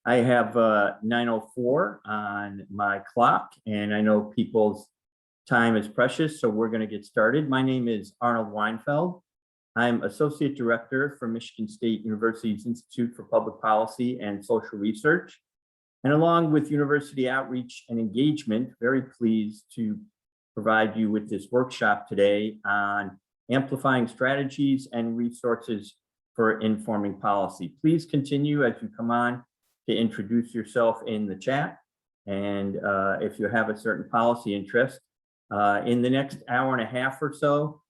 I have 9:04 on my clock, and I know people's time is precious, so we're going to get started. My name is Arnold Weinfeld. I'm Associate Director for Michigan State University's Institute for Public Policy and Social Research. And along with University Outreach and Engagement, very pleased to provide you with this workshop today on amplifying strategies and resources for informing policy. Please continue as you come on to introduce yourself in the chat. And if you have a certain policy interest, in the next hour and a half or so,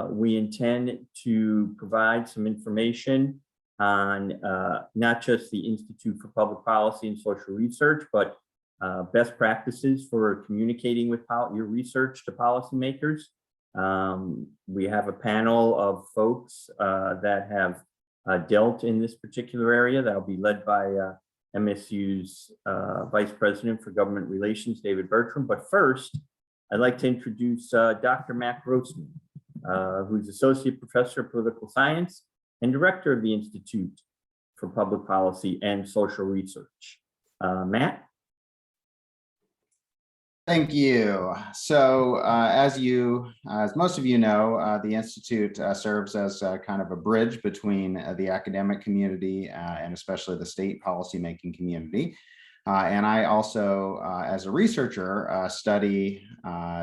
we intend to provide some information on not just the Institute for Public Policy and Social Research, but best practices for communicating with your research to policymakers. We have a panel of folks that have dealt in this particular area that will be led by MSU's Vice President for Government Relations, David Bertram. But first, I'd like to introduce Dr. Matt Grossman, who's Associate Professor of Political Science and Director of the Institute for Public Policy and Social Research. Matt? Thank you. So as most of you know, the Institute serves as kind of a bridge between the academic community and especially the state policymaking community. And I also, as a researcher, study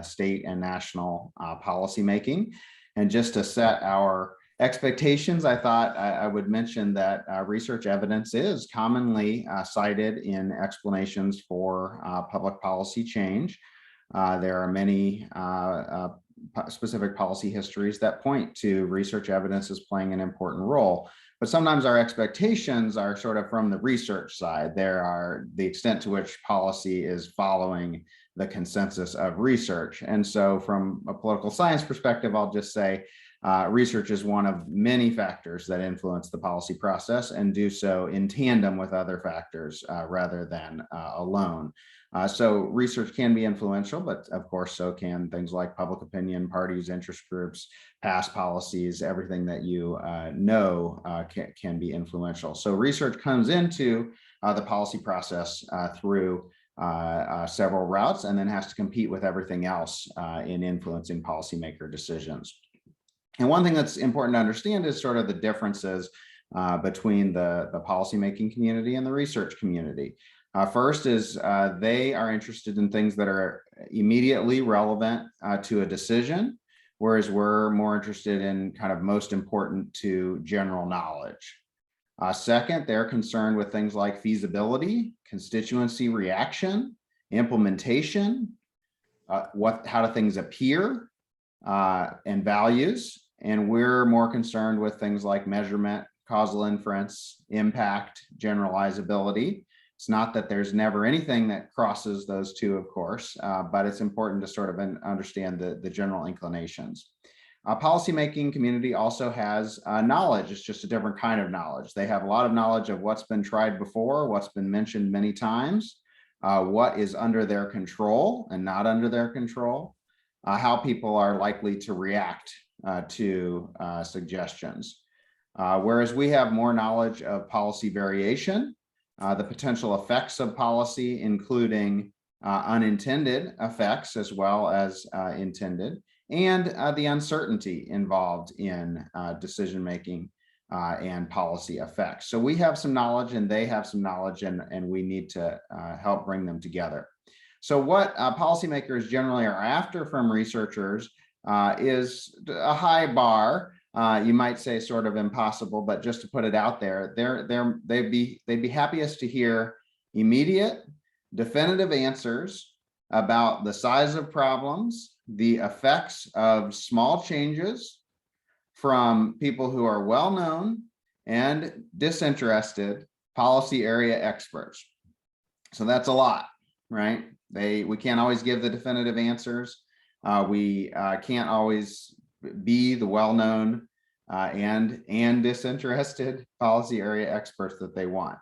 state and national policymaking. And just to set our expectations, I thought I would mention that research evidence is commonly cited in explanations for public policy change. There are many specific policy histories that point to research evidence as playing an important role. But sometimes our expectations are sort of from the research side. There are the extent to which policy is following the consensus of research. And so from a political science perspective, I'll just say research is one of many factors that influence the policy process and do so in tandem with other factors rather than alone. So research can be influential, but of course, so can things like public opinion, parties, interest groups, past policies, everything that you know can be influential. So research comes into the policy process through several routes and then has to compete with everything else in influencing policymaker decisions. And one thing that's important to understand is sort of the differences between the policymaking community and the research community. First is they are interested in things that are immediately relevant to a decision, whereas we're more interested in kind of most important to general knowledge. Second, they're concerned with things like feasibility, constituency reaction, implementation, how do things appear, and values. And we're more concerned with things like measurement, causal inference, impact, generalizability. It's not that there's never anything that crosses those two, of course, but it's important to sort of understand the general inclinations. Policymaking community also has knowledge. It's just a different kind of knowledge. They have a lot of knowledge of what's been tried before, what's been mentioned many times, what is under their control and not under their control, how people are likely to react to suggestions. Whereas we have more knowledge of policy variation, the potential effects of policy, including unintended effects as well as intended, and the uncertainty involved in decision-making and policy effects. So we have some knowledge and they have some knowledge, and we need to help bring them together. So what policymakers generally are after from researchers is a high bar. You might say sort of impossible, but just to put it out there, they'd be happiest to hear immediate, definitive answers about the size of problems, the effects of small changes from people who are well-known and disinterested policy area experts. So that's a lot, right? We can't always give the definitive answers. We can't always be the well-known and disinterested policy area experts that they want.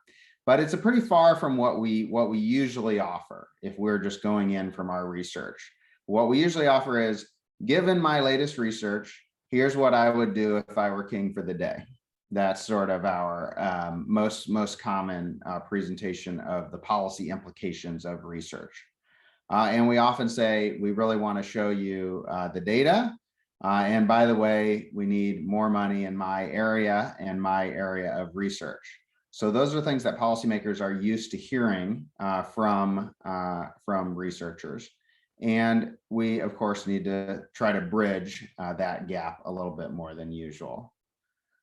But it's a pretty far from what we usually offer if we're just going in from our research. What we usually offer is, given my latest research, here's what I would do if I were king for the day. That's sort of our most common presentation of the policy implications of research. And we often say, we really want to show you the data. And by the way, we need more money in my area and my area of research. So those are things that policymakers are used to hearing from researchers. And we, of course, need to try to bridge that gap a little bit more than usual.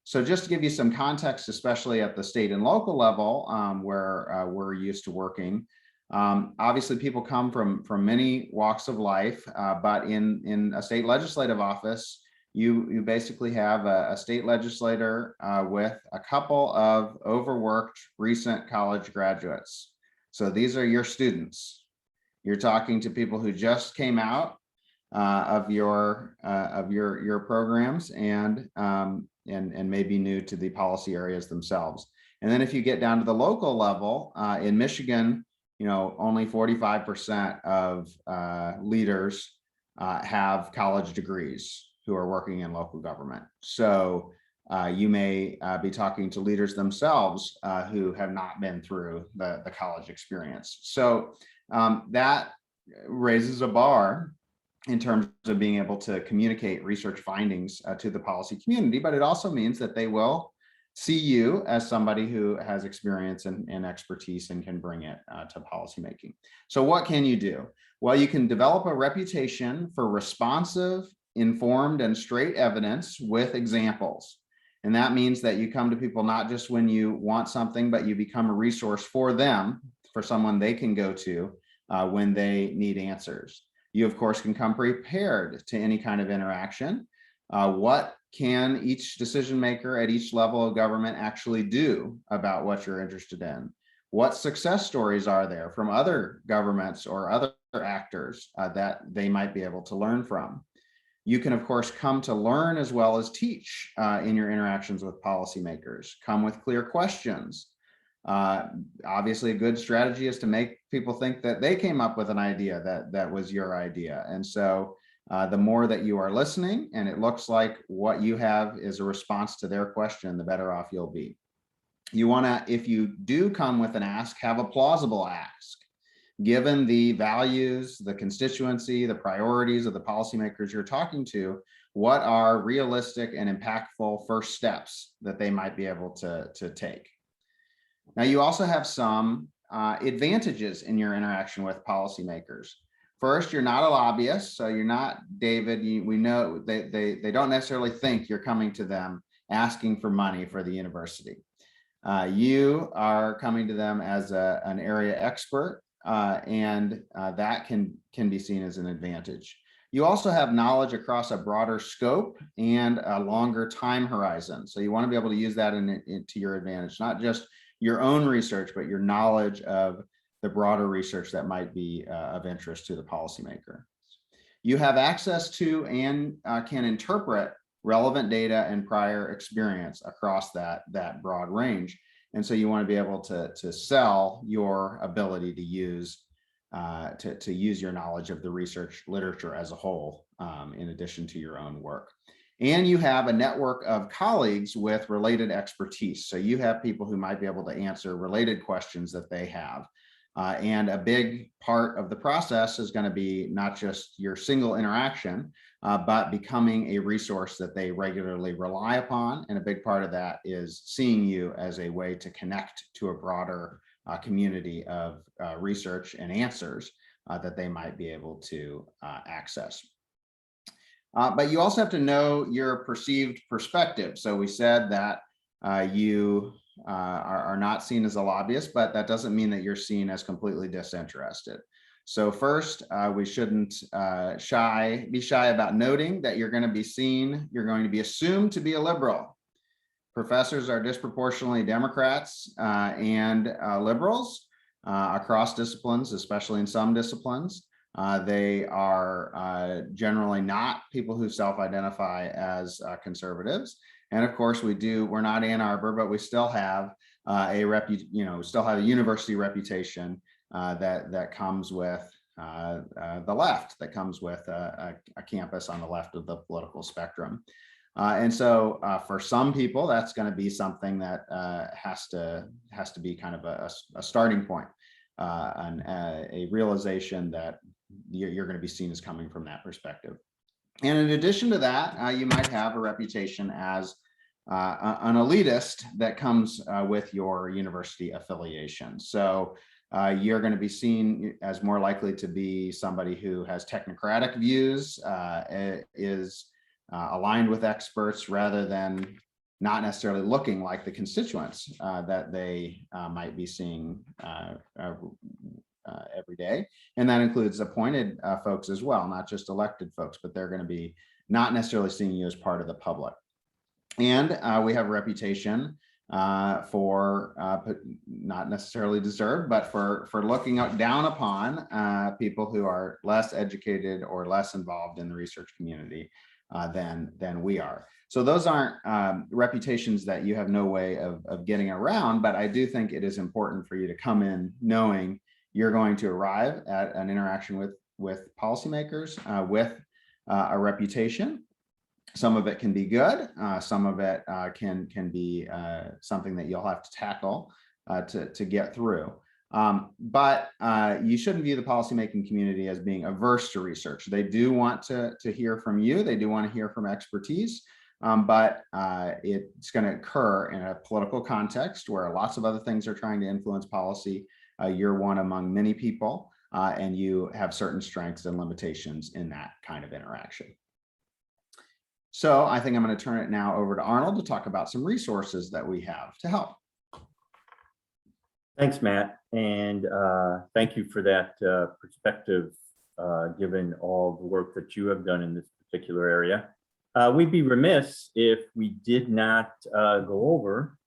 So just to give you some context, especially at the state and local level, where we're used to working, obviously people come from many walks of life, but in a state legislative office, you basically have a state legislator with a couple of overworked recent college graduates. So these are your students. You're talking to people who just came out of your programs and may be new to the policy areas themselves. And then if you get down to the local level, in Michigan, only 45% of leaders have college degrees who are working in local government. So you may be talking to leaders themselves who have not been through the college experience. So that raises a bar in terms of being able to communicate research findings to the policy community, but it also means that they will see you as somebody who has experience and expertise and can bring it to policymaking. So what can you do? Well, you can develop a reputation for responsive, informed, and straight evidence with examples. And that means that you come to people not just when you want something, but you become a resource for them, for someone they can go to when they need answers. You, of course, can come prepared to any kind of interaction. What can each decision maker at each level of government actually do about what you're interested in? What success stories are there from other governments or other actors that they might be able to learn from? You can, of course, come to learn as well as teach in your interactions with policymakers. Come with clear questions. Obviously, a good strategy is to make people think that they came up with an idea that was your idea. And so the more that you are listening and it looks like what you have is a response to their question, the better off you'll be. You want to, if you do come with an ask, have a plausible ask. Given the values, the constituency, the priorities of the policymakers you're talking to, what are realistic and impactful first steps that they might be able to take? Now, you also have some advantages in your interaction with policymakers. First, you're not a lobbyist, so you're not David. We know they don't necessarily think you're coming to them asking for money for the university. You are coming to them as an area expert, and that can be seen as an advantage. You also have knowledge across a broader scope and a longer time horizon. So you want to be able to use that to your advantage, not just your own research, but your knowledge of the broader research that might be of interest to the policymaker. You have access to and can interpret relevant data and prior experience across that broad range. And so you want to be able to sell your ability to use your knowledge of the research literature as a whole, in addition to your own work. And you have a network of colleagues with related expertise. So you have people who might be able to answer related questions that they have. And a big part of the process is going to be not just your single interaction, but becoming a resource that they regularly rely upon. And a big part of that is seeing you as a way to connect to a broader community of research and answers that they might be able to access. But you also have to know your perceived perspective. So we said that you are not seen as a lobbyist, but that doesn't mean that you're seen as completely disinterested. So first, we shouldn't be shy about noting that you're going to be assumed to be a liberal. Professors are disproportionately Democrats and liberals across disciplines, especially in some disciplines. They are generally not people who self-identify as conservatives. And of course, we're not Ann Arbor, but we still have a university reputation that comes with the left, that comes with a campus on the left of the political spectrum. And so for some people, that's going to be something that has to be kind of a starting point, and a realization that you're going to be seen as coming from that perspective. And in addition to that, you might have a reputation as an elitist that comes with your university affiliation. So you're going to be seen as more likely to be somebody who has technocratic views, is aligned with experts, rather than not necessarily looking like the constituents that they might be seeing every day. And that includes appointed folks as well, not just elected folks, but they're going to be not necessarily seeing you as part of the public. And we have a reputation for not necessarily deserved, but for looking down upon people who are less educated or less involved in the research community than we are. So those aren't reputations that you have no way of getting around, but I do think it is important for you to come in knowing you're going to arrive at an interaction with policymakers with a reputation. Some of it can be good. Some of it can be something that you'll have to tackle to get through. But you shouldn't view the policymaking community as being averse to research. They do want to hear from you. They do want to hear from expertise, but it's going to occur in a political context where lots of other things are trying to influence policy. You're one among many people, and you have certain strengths and limitations in that kind of interaction. So I think I'm going to turn it now over to Arnold to talk about some resources that we have to help. Thanks, Matt, and thank you for that perspective, given all the work that you have done in this particular area. We'd be remiss if we did not go over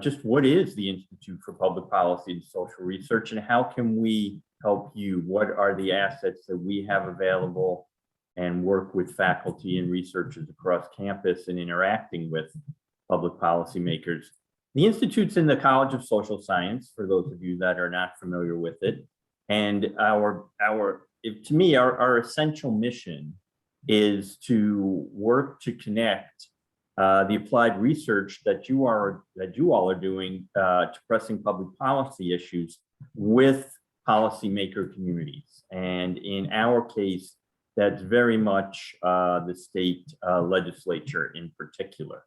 just what is the Institute for Public Policy and Social Research, and how can we help you? What are the assets that we have available, and work with faculty and researchers across campus and interacting with public policy makers. The Institute's in the College of Social Science, for those of you that are not familiar with it. And to me, our essential mission is to work to connect the applied research that you all are doing to pressing public policy issues with policymaker communities. And in our case, that's very much the state legislature in particular.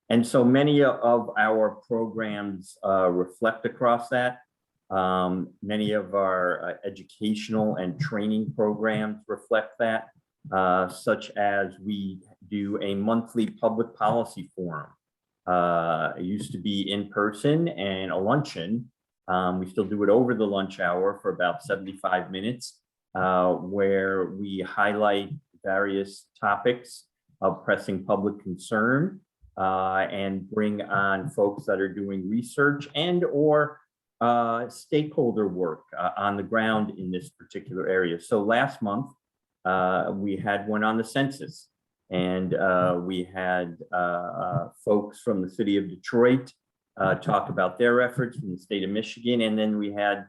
And so many of our programs reflect across that. Many of our educational and training programs reflect that, such as we do a monthly public policy forum. It used to be in person and a luncheon. We still do it over the lunch hour for about 75 minutes. Where we highlight various topics of pressing public concern and bring on folks that are doing research and or stakeholder work on the ground in this particular area. So last month, we had one on the census, and we had folks from the city of Detroit talk about their efforts, from the state of Michigan, and then we had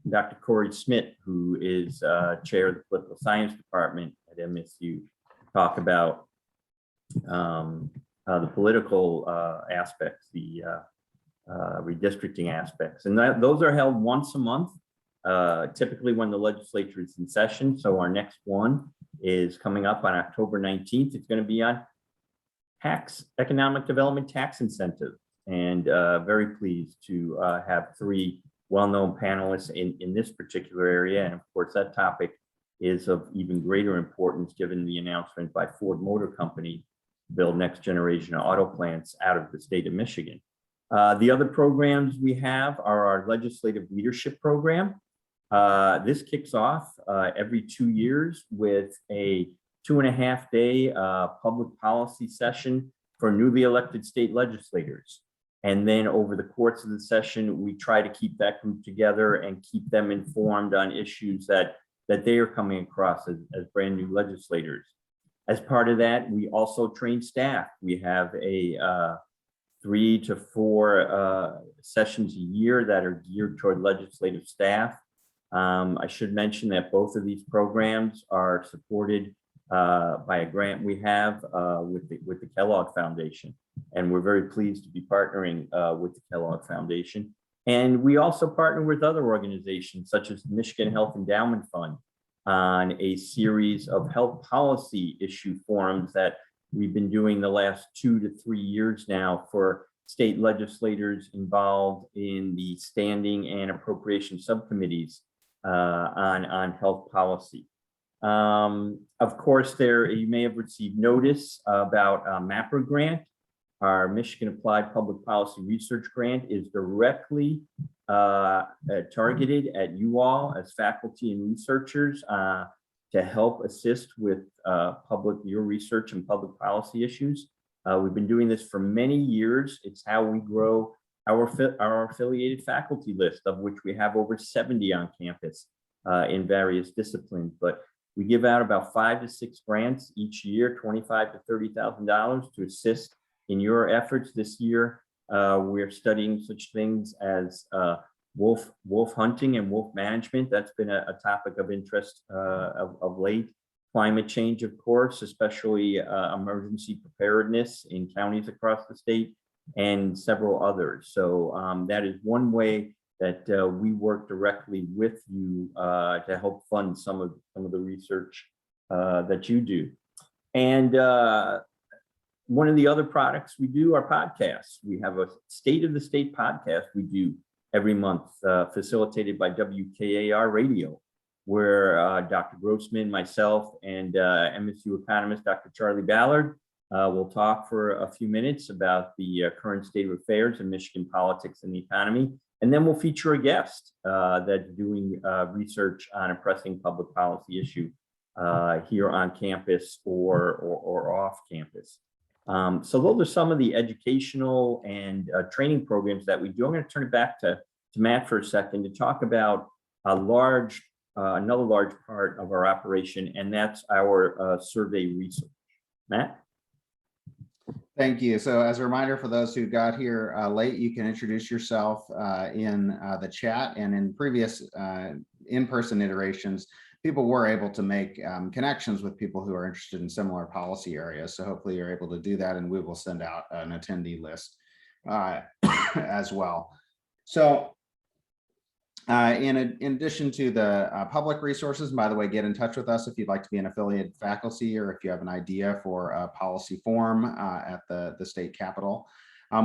Dr. Corey Smith, who is chair of the political science department at MSU, talk about the political aspects, the redistricting aspects. And those are held once a month, typically when the legislature is in session. So our next one is coming up on October 19th. It's going to be on economic development tax incentive. And very pleased to have three well-known panelists in this particular area. And of course, that topic is of even greater importance given the announcement by Ford Motor Company to build next generation auto plants out of the state of Michigan. The other programs we have are our legislative leadership program. This kicks off every 2 years with a 2.5-day public policy session for newly elected state legislators. And then over the course of the session, we try to keep that group together and keep them informed on issues that they are coming across as brand new legislators. As part of that, we also train staff. We have a 3 to 4 sessions a year that are geared toward legislative staff. I should mention that both of these programs are supported by a grant we have with the Kellogg Foundation. And we're very pleased to be partnering with the Kellogg Foundation. And we also partner with other organizations such as the Michigan Health Endowment Fund on a series of health policy issue forums that we've been doing the last 2 to 3 years now for state legislators involved in the standing and appropriation subcommittees on health policy. Of course, you may have received notice about MAPRA grant. Our Michigan Applied Public Policy Research Grant is directly targeted at you all as faculty and researchers to help assist with your research and public policy issues. We've been doing this for many years. It's how we grow our affiliated faculty list, of which we have over 70 on campus in various disciplines. But we give out about 5 to 6 grants each year, $25,000 to $30,000 to assist in your efforts. This year, we're studying such things as wolf hunting and wolf management. That's been a topic of interest of late. Climate change, of course, especially emergency preparedness in counties across the state, and several others. So that is one way that we work directly with you to help fund some of the research that you do. And one of the other products we do are podcasts. We have a State of the State podcast we do every month, facilitated by WKAR Radio, where Dr. Grossman, myself, and MSU economist Dr. Charlie Ballard will talk for a few minutes about the current state of affairs in Michigan politics and the economy. And then we'll feature a guest that's doing research on a pressing public policy issue here on campus or off campus. So those are some of the educational and training programs that we do. I'm going to turn it back to Matt for a second to talk about another large part of our operation, and that's our survey research. Matt? Thank you. So as a reminder for those who got here late, you can introduce yourself in the chat, and in previous in-person iterations, people were able to make connections with people who are interested in similar policy areas. So hopefully you're able to do that, and we will send out an attendee list as well. So in addition to the public resources, by the way, get in touch with us if you'd like to be an affiliated faculty or if you have an idea for a policy forum at the state capitol.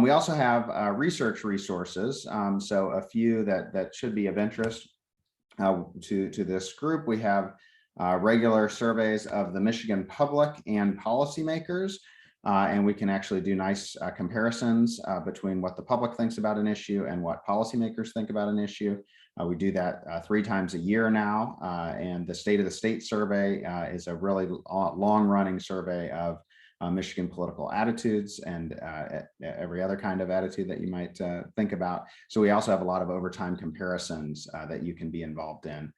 We also have research resources. So a few that should be of interest to this group. We have regular surveys of the Michigan public and policymakers, and we can actually do nice comparisons between what the public thinks about an issue and what policymakers think about an issue. We do that 3 times a year now, and the State of the State survey is a really long-running survey of Michigan political attitudes and every other kind of attitude that you might think about. So we also have a lot of overtime comparisons that you can be involved in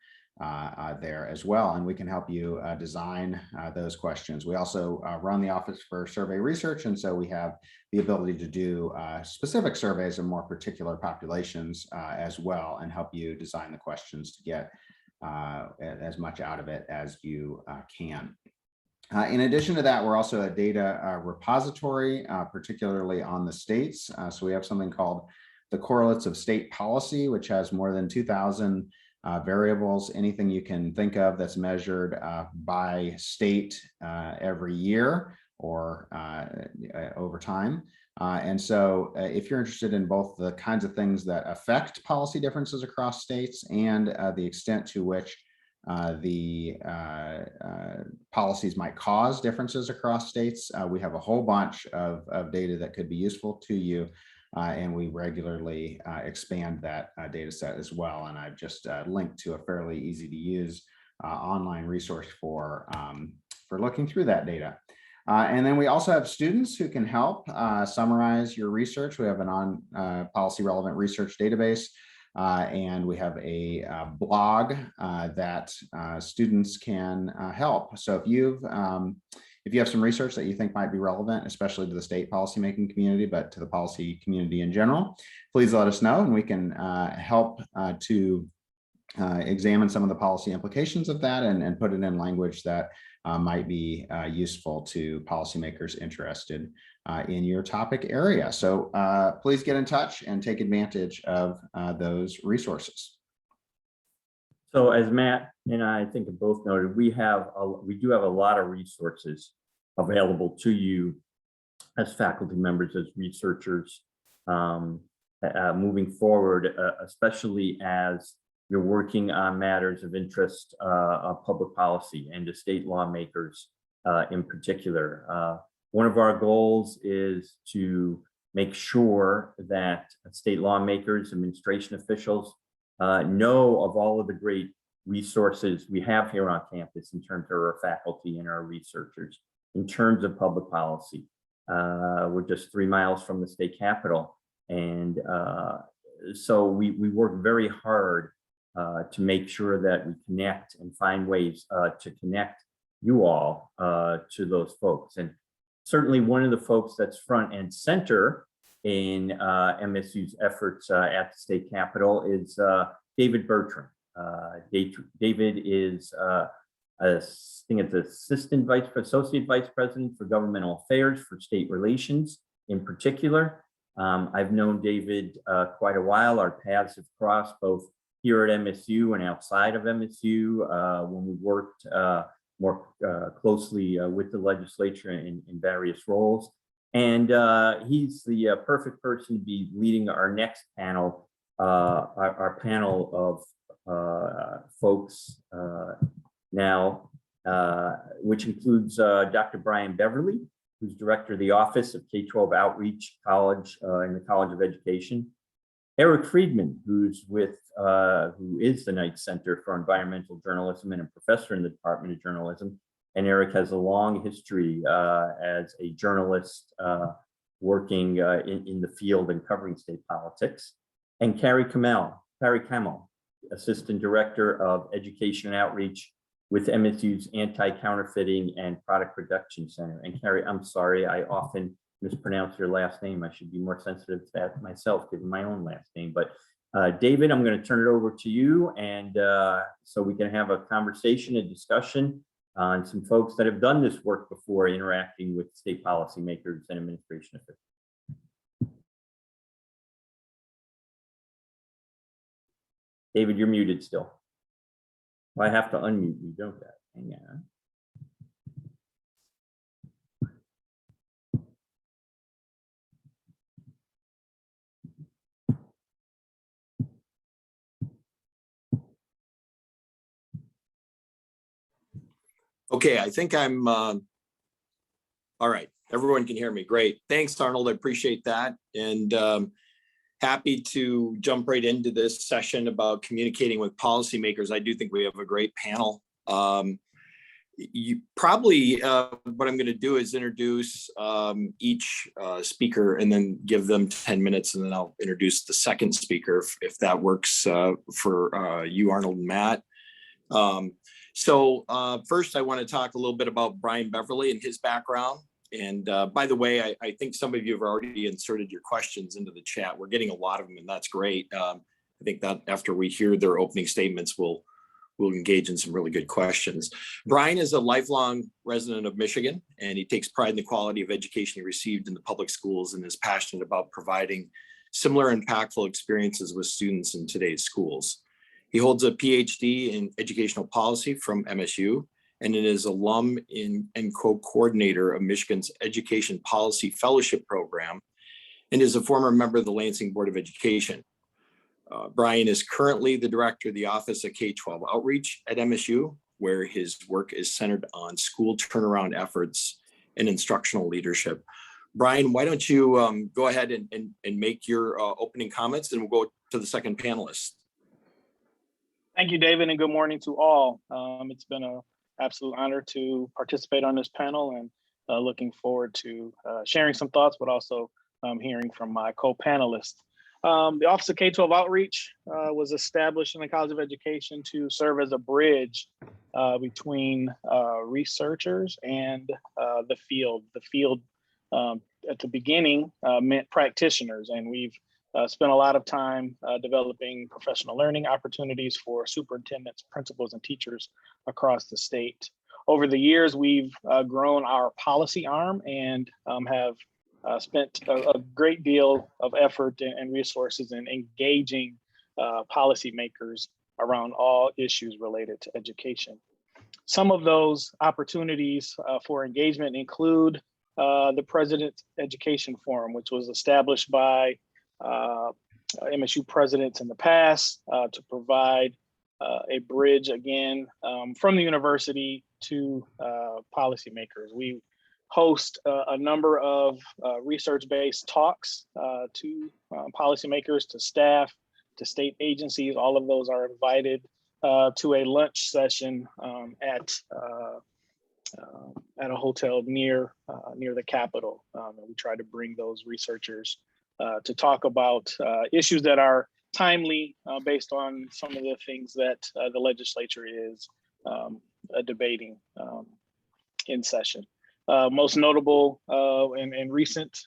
there as well, and we can help you design those questions. We also run the Office for Survey Research, and so we have the ability to do specific surveys of more particular populations as well, and help you design the questions to get as much out of it as you can. In addition to that, we're also a data repository, particularly on the states. So we have something called the Correlates of State Policy, which has more than 2,000 variables, anything you can think of that's measured by state every year or over time. And so if you're interested in both the kinds of things that affect policy differences across states and the extent to which the policies might cause differences across states, we have a whole bunch of data that could be useful to you. And we regularly expand that data set as well. And I've just linked to a fairly easy to use online resource for looking through that data. And then we also have students who can help summarize your research. We have an on-policy relevant research database, and we have a blog that students can help. So if you have some research that you think might be relevant, especially to the state policymaking community, but to the policy community in general, please let us know, and we can help to examine some of the policy implications of that and put it in language that might be useful to policymakers interested in your topic area. So please get in touch and take advantage of those resources. So as Matt and I think have both noted, we do have a lot of resources available to you as faculty members, as researchers, moving forward, especially as you're working on matters of interest of public policy and to state lawmakers in particular. One of our goals is to make sure that state lawmakers, administration officials know of all of the great resources we have here on campus in terms of our faculty and our researchers, in terms of public policy. We're just 3 miles from the state capitol. And so we work very hard to make sure that we connect and find ways to connect you all to those folks. And certainly one of the folks that's front and center in MSU's efforts at the state capitol is David Bertram. David is I think it's associate vice president for governmental affairs for state relations in particular. I've known David quite a while. Our paths have crossed both here at MSU and outside of MSU when we worked more closely with the legislature in various roles. And he's the perfect person to be leading our next panel, our panel of folks now, which includes Dr. Brian Beverly, who's director of the Office of K-12 Outreach College in the College of Education. Eric Friedman, who is the Knight Center for Environmental Journalism and a professor in the Department of Journalism. And Eric has a long history as a journalist working in the field and covering state politics. And Carrie Kamel, Assistant Director of Education and Outreach with MSU's Anti-Counterfeiting and Product Production Center. And Carrie, I'm sorry, I often mispronounce your last name. I should be more sensitive to that myself, given my own last name. But David, I'm going to turn it over to you, and so we can have a conversation, a discussion on some folks that have done this work before, interacting with state policymakers and administration officials. David, you're muted still. Well, I have to unmute you, don't I? Hang on. Okay, I think I'm all right. Everyone can hear me. Great. Thanks, Arnold. I appreciate that. And happy to jump right into this session about communicating with policymakers. I do think we have a great panel. You probably, what I'm going to do is introduce each speaker and then give them 10 minutes, and then I'll introduce the second speaker if that works for you, Arnold and Matt. So first, I want to talk a little bit about Brian Beverly and his background. And by the way, I think some of you have already inserted your questions into the chat. We're getting a lot of them, and that's great. I think that after we hear their opening statements, we'll engage in some really good questions. Brian is a lifelong resident of Michigan, and he takes pride in the quality of education he received in the public schools and is passionate about providing similar impactful experiences with students in today's schools. He holds a PhD in educational policy from MSU, and is alum and co-coordinator of Michigan's Education Policy Fellowship Program, and is a former member of the Lansing Board of Education. Brian is currently the director of the Office of K-12 Outreach at MSU, where his work is centered on school turnaround efforts and instructional leadership. Brian, why don't you go ahead and make your opening comments, and we'll go to the second panelist. Thank you, David, and good morning to all. It's been an absolute honor to participate on this panel, and looking forward to sharing some thoughts, but also hearing from my co-panelists. The Office of K-12 Outreach was established in the College of Education to serve as a bridge between researchers and the field. The field at the beginning meant practitioners, and we've spent a lot of time developing professional learning opportunities for superintendents, principals, and teachers across the state. Over the years, we've grown our policy arm and have spent a great deal of effort and resources in engaging policymakers around all issues related to education. Some of those opportunities for engagement include the President's Education Forum, which was established by MSU presidents in the past to provide a bridge again from the university to policymakers. We host a number of research-based talks to policymakers, to staff, to state agencies. All of those are invited to a lunch session at a hotel near the Capitol. And we try to bring those researchers to talk about issues that are timely based on some of the things that the legislature is debating in session. Most notable and recent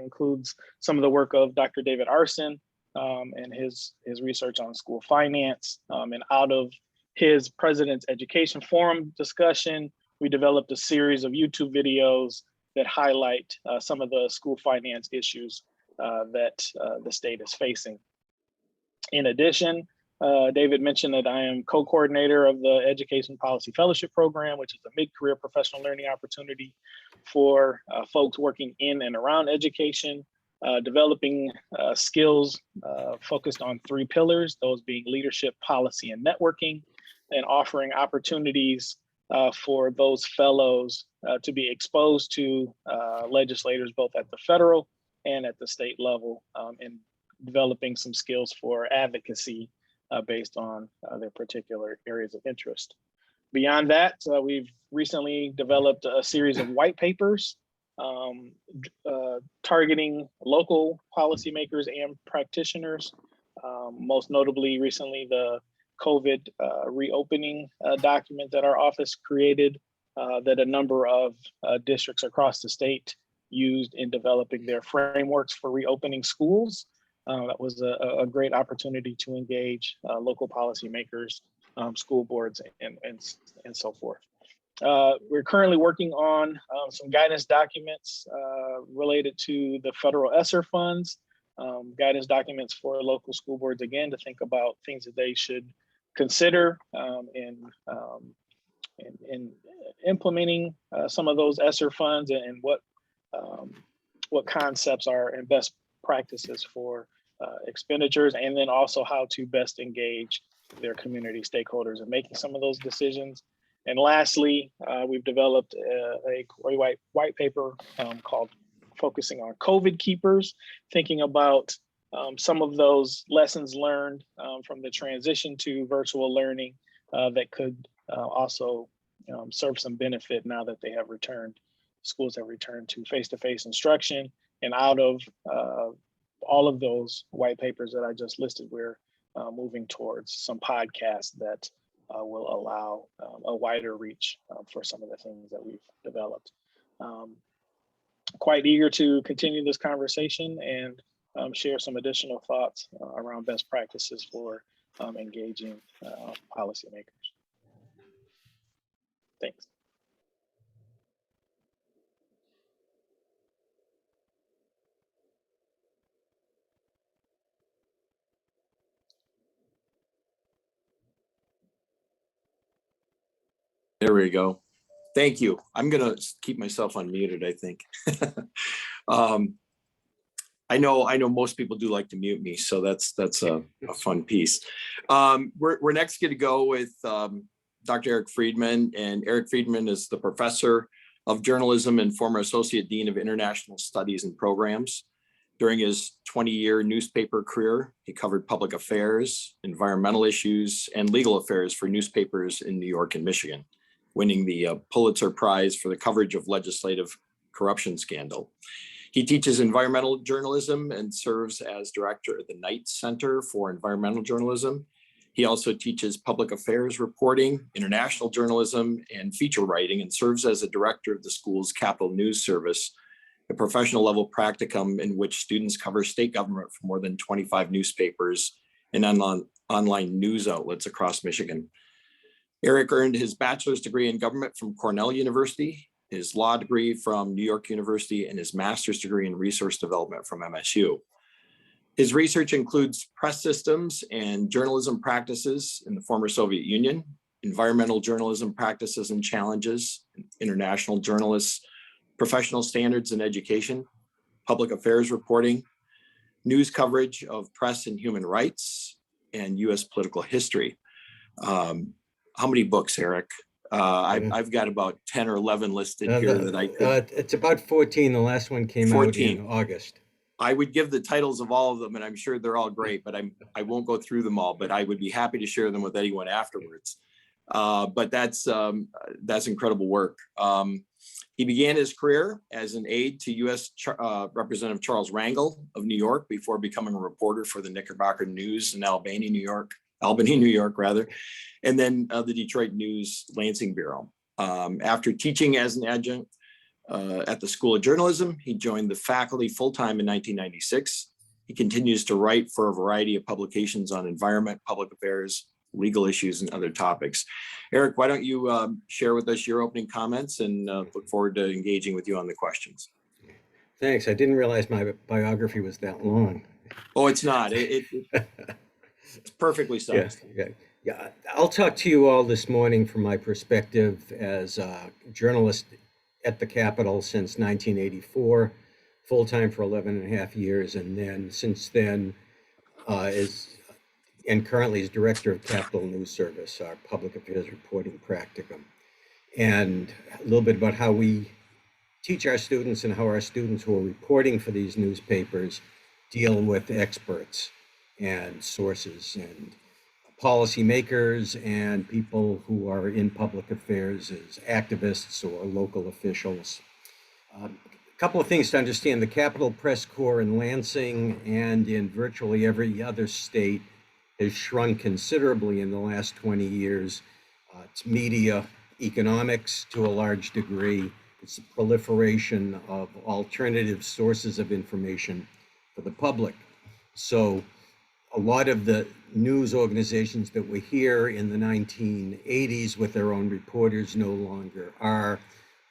includes some of the work of Dr. David Arson and his research on school finance. And out of his President's Education Forum discussion, we developed a series of YouTube videos that highlight some of the school finance issues that the state is facing. In addition, David mentioned that I am co-coordinator of the Education Policy Fellowship Program, which is a mid-career professional learning opportunity for folks working in and around education, developing skills focused on 3 pillars, those being leadership, policy, and networking, and offering opportunities for those fellows to be exposed to legislators both at the federal and at the state level in developing some skills for advocacy based on their particular areas of interest. Beyond that, we've recently developed a series of white papers targeting local policymakers and practitioners. Most notably recently, the COVID reopening document that our office created that a number of districts across the state used in developing their frameworks for reopening schools. That was a great opportunity to engage local policymakers, school boards, and so forth. We're currently working on some guidance documents related to the federal ESSER funds, guidance documents for local school boards, again, to think about things that they should consider in implementing some of those ESSER funds and what concepts are and best practices for expenditures, and then also how to best engage their community stakeholders in making some of those decisions. And lastly, we've developed a white paper called Focusing on COVID Keepers, thinking about some of those lessons learned from the transition to virtual learning that could also serve some benefit now that they have returned, schools have returned to face-to-face instruction. And out of all of those white papers that I just listed, we're moving towards some podcasts that will allow a wider reach for some of the things that we've developed. Quite eager to continue this conversation and share some additional thoughts around best practices for engaging policymakers. Thanks. There we go. Thank you. I'm going to keep myself unmuted, I think. I know most people do like to mute me, so that's a fun piece. We're next going to go with Dr. Eric Friedman, and Eric Friedman is the professor of journalism and former associate dean of international studies and programs. During his 20-year newspaper career, he covered public affairs, environmental issues, and legal affairs for newspapers in New York and Michigan, winning the Pulitzer Prize for the coverage of legislative corruption scandal. He teaches environmental journalism and serves as director at the Knight Center for Environmental Journalism. He also teaches public affairs reporting, international journalism, and feature writing, and serves as a director of the school's Capital News Service, a professional level practicum in which students cover state government for more than 25 newspapers and online news outlets across Michigan. Eric earned his bachelor's degree in government from Cornell University, his law degree from New York University, and his master's degree in resource development from MSU. His research includes press systems and journalism practices in the former Soviet Union, environmental journalism practices and challenges, international journalists, professional standards in education, public affairs reporting, news coverage of press and human rights, and US political history. How many books, Eric? I've got about 10 or 11 listed here that I could. It's about 14. The last one came 14. out in August. I would give the titles of all of them, and I'm sure they're all great, but I won't go through them all, but I would be happy to share them with anyone afterwards. But that's incredible work. He began his career as an aide to U.S. Representative Charles Rangel of New York before becoming a reporter for the Knickerbocker News in Albany, New York, and then the Detroit News Lansing Bureau. After teaching as an adjunct at the School of Journalism, he joined the faculty full-time in 1996. He continues to write for a variety of publications on environment, public affairs, legal issues, and other topics. Eric, why don't you share with us your opening comments, and look forward to engaging with you on the questions. Thanks. I didn't realize my biography was that long. Oh, it's not. It's perfectly sized. Yeah. I'll talk to you all this morning from my perspective as a journalist at the Capitol since 1984, full-time for 11 and a half years, and then since then currently is director of Capitol News Service, our public affairs reporting practicum. And a little bit about how we teach our students and how our students who are reporting for these newspapers deal with experts and sources and policymakers and people who are in public affairs as activists or local officials. A couple of things to understand: the Capitol Press Corps in Lansing and in virtually every other state has shrunk considerably in the last 20 years. It's media economics to a large degree. It's the proliferation of alternative sources of information for the public. So a lot of the news organizations that were here in the 1980s with their own reporters no longer are.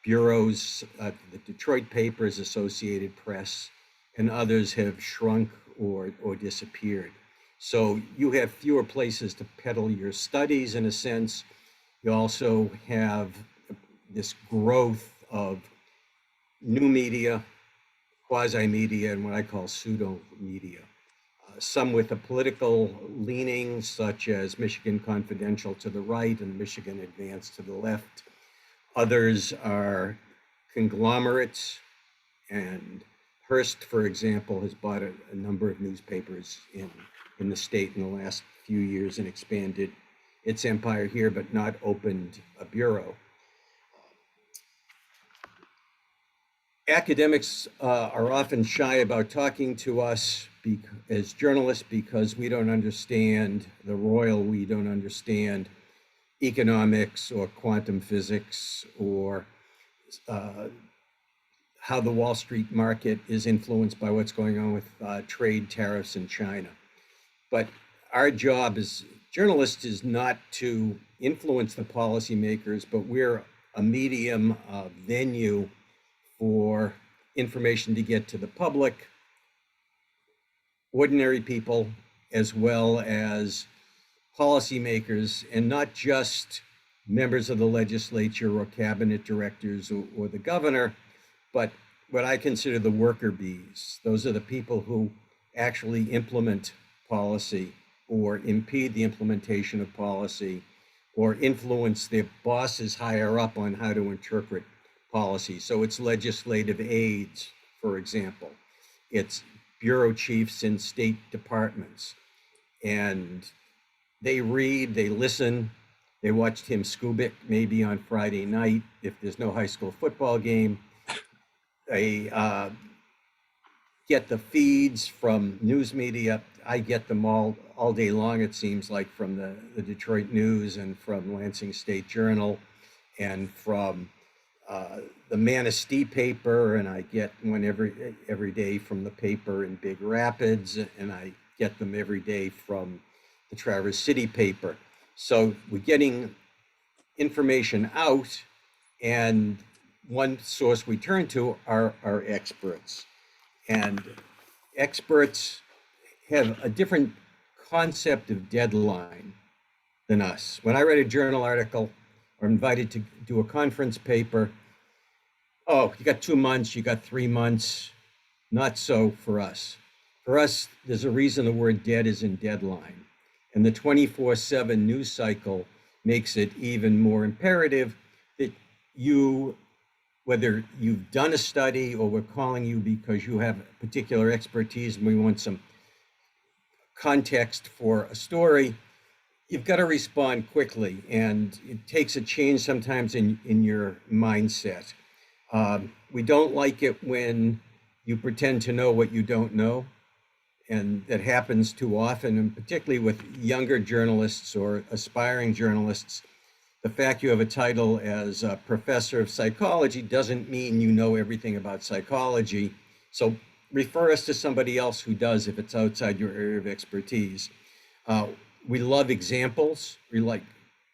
Bureaus, the Detroit papers, Associated Press, and others have shrunk or disappeared. So you have fewer places to peddle your studies in a sense. You also have this growth of new media, quasi-media, and what I call pseudo-media. Some with a political leaning, such as Michigan Confidential to the right and Michigan Advance to the left. Others are conglomerates, and Hearst, for example, has bought a number of newspapers in the state in the last few years and expanded its empire here, but not opened a bureau. Academics are often shy about talking to us as journalists because we don't understand the royal, we don't understand economics or quantum physics or how the Wall Street market is influenced by what's going on with trade tariffs in China. But our job as journalists is not to influence the policymakers, but we're a medium, a venue for information to get to the public, ordinary people, as well as policymakers, and not just members of the legislature or cabinet directors or the governor, but what I consider the worker bees. Those are the people who actually implement policy or impede the implementation of policy or influence their bosses higher up on how to interpret policy. So it's legislative aides, for example. It's bureau chiefs in state departments. And they read, they listen, they watch Tim Skubic maybe on Friday night if there's no high school football game. They get the feeds from news media. I get them all day long, it seems like, from the Detroit News and from Lansing State Journal and from the Manistee paper, and I get one every day from the paper in Big Rapids, and I get them every day from the Traverse City paper. So we're getting information out, and one source we turn to are experts. And experts have a different concept of deadline than us. When I write a journal article or invited to do a conference paper, oh, you got 2 months, you got 3 months. Not so for us. For us, there's a reason the word dead is in deadline. And the 24/7 news cycle makes it even more imperative that you, whether you've done a study or we're calling you because you have particular expertise and we want some context for a story, you've got to respond quickly. And it takes a change sometimes in your mindset. We don't like it when you pretend to know what you don't know. And that happens too often, and particularly with younger journalists or aspiring journalists. The fact you have a title as a professor of psychology doesn't mean you know everything about psychology. So refer us to somebody else who does if it's outside your area of expertise. We love examples. We like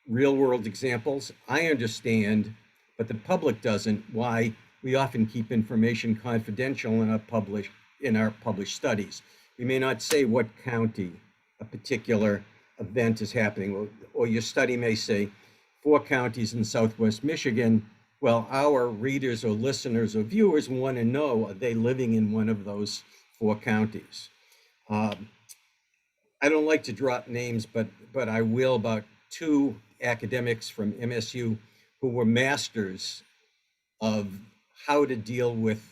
real world examples. I understand, but the public doesn't, why we often keep information confidential in our published studies. We may not say what county a particular event is happening, or your study may say 4 counties in Southwest Michigan. Well, our readers or listeners or viewers want to know, are they living in one of those 4 counties? I don't like to drop names, but I will, about 2 academics from MSU who were masters of how to deal with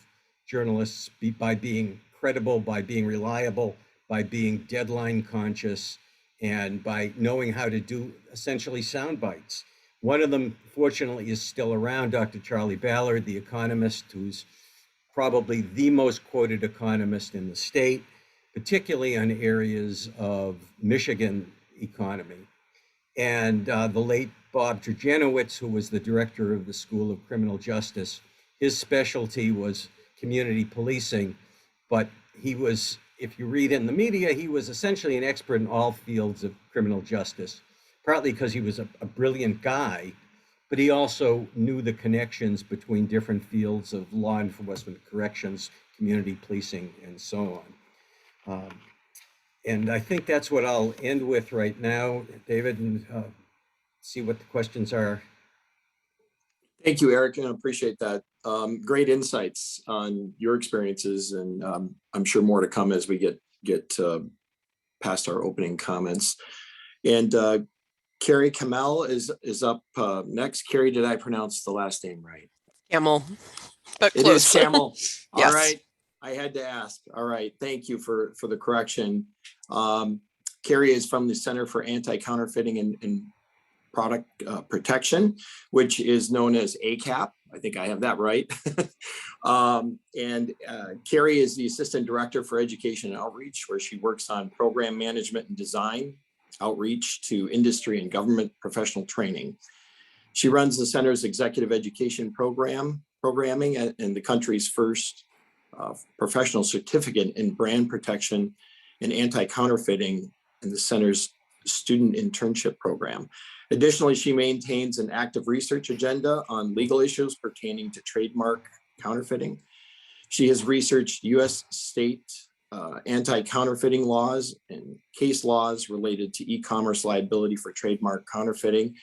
journalists by being credible, by being reliable, by being deadline conscious, and by knowing how to do essentially sound bites. One of them, fortunately, is still around, Dr. Charlie Ballard, the economist, who's probably the most quoted economist in the state, particularly on areas of Michigan economy. And the late Bob Drajanowitz, who was the director of the School of Criminal Justice, his specialty was community policing, but he was, if you read in the media, he was essentially an expert in all fields of criminal justice, partly because he was a brilliant guy, but he also knew the connections between different fields of law enforcement, corrections, community policing, and so on. And I think that's what I'll end with right now, David, and see what the questions are. Thank you, Eric, and I appreciate that. Great insights on your experiences, and I'm sure more to come as we get past our opening comments. And Carrie Kamel is up next. Carrie, did I pronounce the last name right? Camel, but It close. is Camel. All Yes. right, I had to ask. All right, thank you for the correction. Carrie is from the Center for Anti-Counterfeiting and Product Protection, which is known as ACAP. I think I have that right. And Carrie is the Assistant Director for Education and Outreach, where she works on program management and design, outreach to industry and government professional training. She runs the center's executive education programming and the country's first professional certificate in brand protection and anti-counterfeiting in the center's student internship program. Additionally, she maintains an active research agenda on legal issues pertaining to trademark counterfeiting. She has researched U.S. state anti-counterfeiting laws and case laws related to e-commerce liability for trademark counterfeiting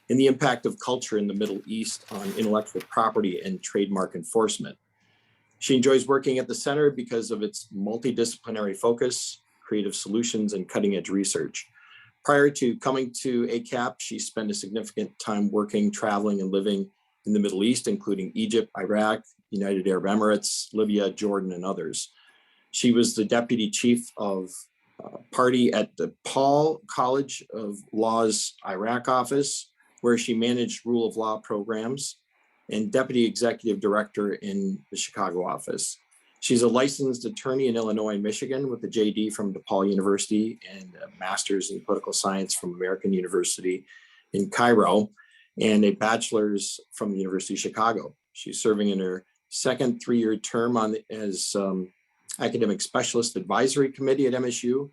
and the impact of culture in the Middle East on intellectual property and trademark enforcement. She enjoys working at the center because of its multidisciplinary focus, creative solutions, and cutting-edge research. Prior to coming to ACAP, she spent a significant time working, traveling, and living in the Middle East, including Egypt, Iraq, United Arab Emirates, Libya, Jordan, and others. She was the deputy chief of party at the Paul College of Law's Iraq office, where she managed rule of law programs, and deputy executive director in the Chicago office. She's a licensed attorney in Illinois and Michigan with a JD from DePaul University and a master's in political science from American University in Cairo and a bachelor's from the University of Chicago. She's serving in her second 3-year term as academic specialist advisory committee at MSU,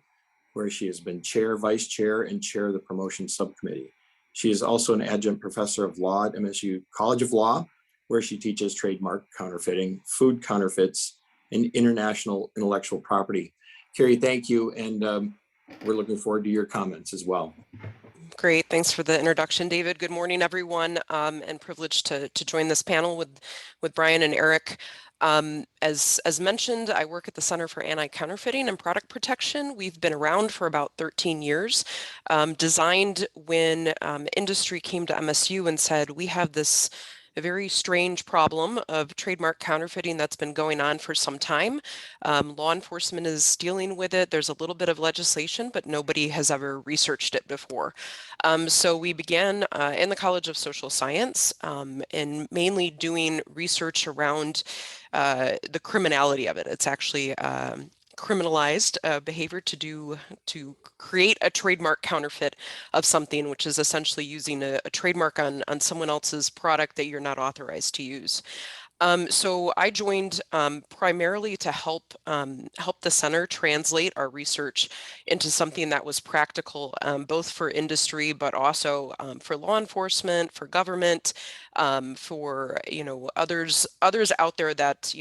where she has been chair, vice chair, and chair of the promotion subcommittee. She is also an adjunct professor of law at MSU College of Law, where she teaches trademark counterfeiting, food counterfeits, and international intellectual property. Carrie, thank you. And we're looking forward to your comments as well. Great. Thanks for the introduction, David. Good morning, everyone, and privileged to join this panel with Brian and Eric. As mentioned, I work at the Center for Anti-Counterfeiting and Product Protection. We've been around for about 13 years, designed when industry came to MSU and said, we have this a very strange problem of trademark counterfeiting that's been going on for some time. Law enforcement is dealing with it. There's a little bit of legislation, but nobody has ever researched it before. So we began in the College of Social Science and mainly doing research around the criminality of it. It's actually criminalized behavior to create a trademark counterfeit of something, which is essentially using a trademark on someone else's product that you're not authorized to use. So I joined primarily to help the center translate our research into something that was practical, both for industry, but also for law enforcement, for government, for others out there that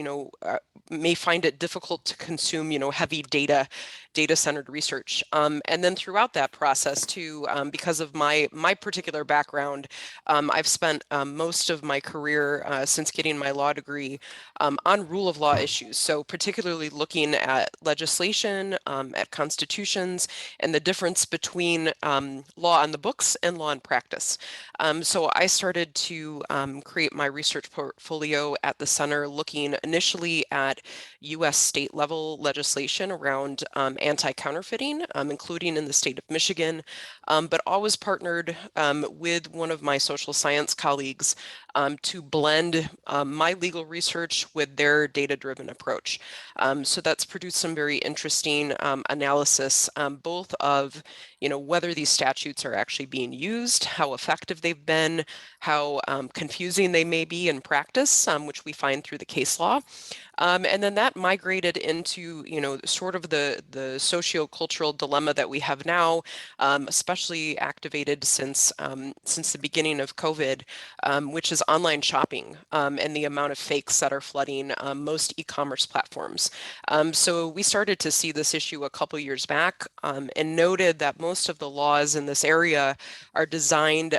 may find it difficult to consume heavy data-centered research. And then throughout that process too, because of my particular background, I've spent most of my career since getting my law degree on rule of law issues. So particularly looking at legislation, at constitutions, and the difference between law on the books and law in practice. So I started to create my research portfolio at the center, looking initially at U.S. state level legislation around anti-counterfeiting, including in the state of Michigan, but always partnered with one of my social science colleagues to blend my legal research with their data-driven approach. So that's produced some very interesting analysis, both of whether these statutes are actually being used, how effective they've been, how confusing they may be in practice, which we find through the case law. And then that migrated into, sort of the socio-cultural dilemma that we have now, especially activated since the beginning of COVID, which is online shopping and the amount of fakes that are flooding most e-commerce platforms. So we started to see this issue a couple years back and noted that most of the laws in this area are designed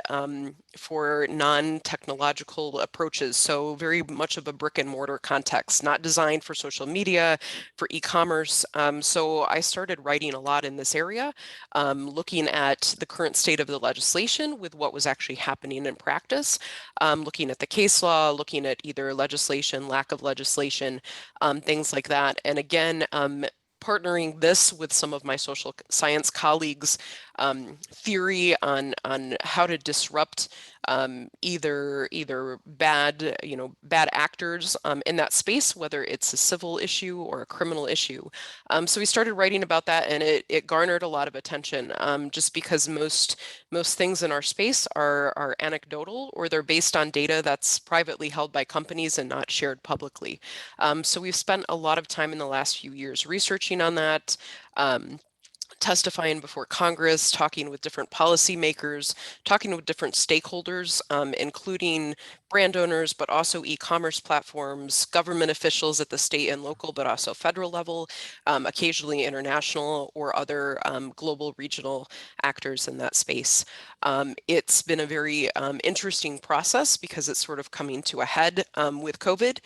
for non-technological approaches. So very much of a brick and mortar context, not designed for social media, for e-commerce. So I started writing a lot in this area, looking at the current state of the legislation with what was actually happening in practice, looking at the case law, looking at either legislation, lack of legislation, things like that. And again, partnering this with some of my social science colleagues' theory on how to disrupt either bad actors in that space, whether it's a civil issue or a criminal issue. So we started writing about that, and it garnered a lot of attention, just because most things in our space are anecdotal, or they're based on data that's privately held by companies and not shared publicly. So we've spent a lot of time in the last few years researching on that, testifying before Congress, talking with different policymakers, talking with different stakeholders, including brand owners, but also e-commerce platforms, government officials at the state and local, but also federal level, occasionally international or other global regional actors in that space. It's been a very interesting process because it's sort of coming to a head with COVID,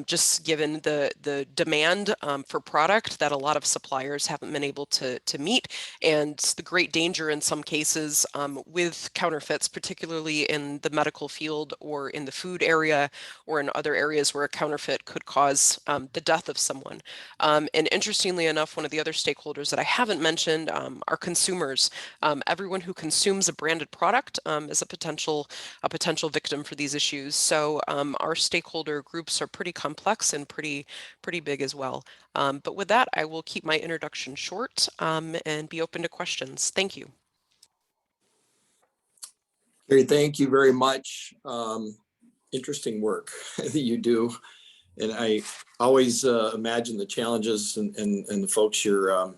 just given the demand for product that a lot of suppliers haven't been able to meet, and the great danger in some cases with counterfeits, particularly in the medical field or in the food area or in other areas where a counterfeit could cause the death of someone. And interestingly enough, one of the other stakeholders that I haven't mentioned are consumers. Everyone who consumes a branded product is a potential victim for these issues. So our stakeholder groups are pretty complex and pretty big as well. But with that, I will keep my introduction short and be open to questions. Thank you. Gary, thank you very much. Interesting work that you do. And I always imagine the challenges and the folks you're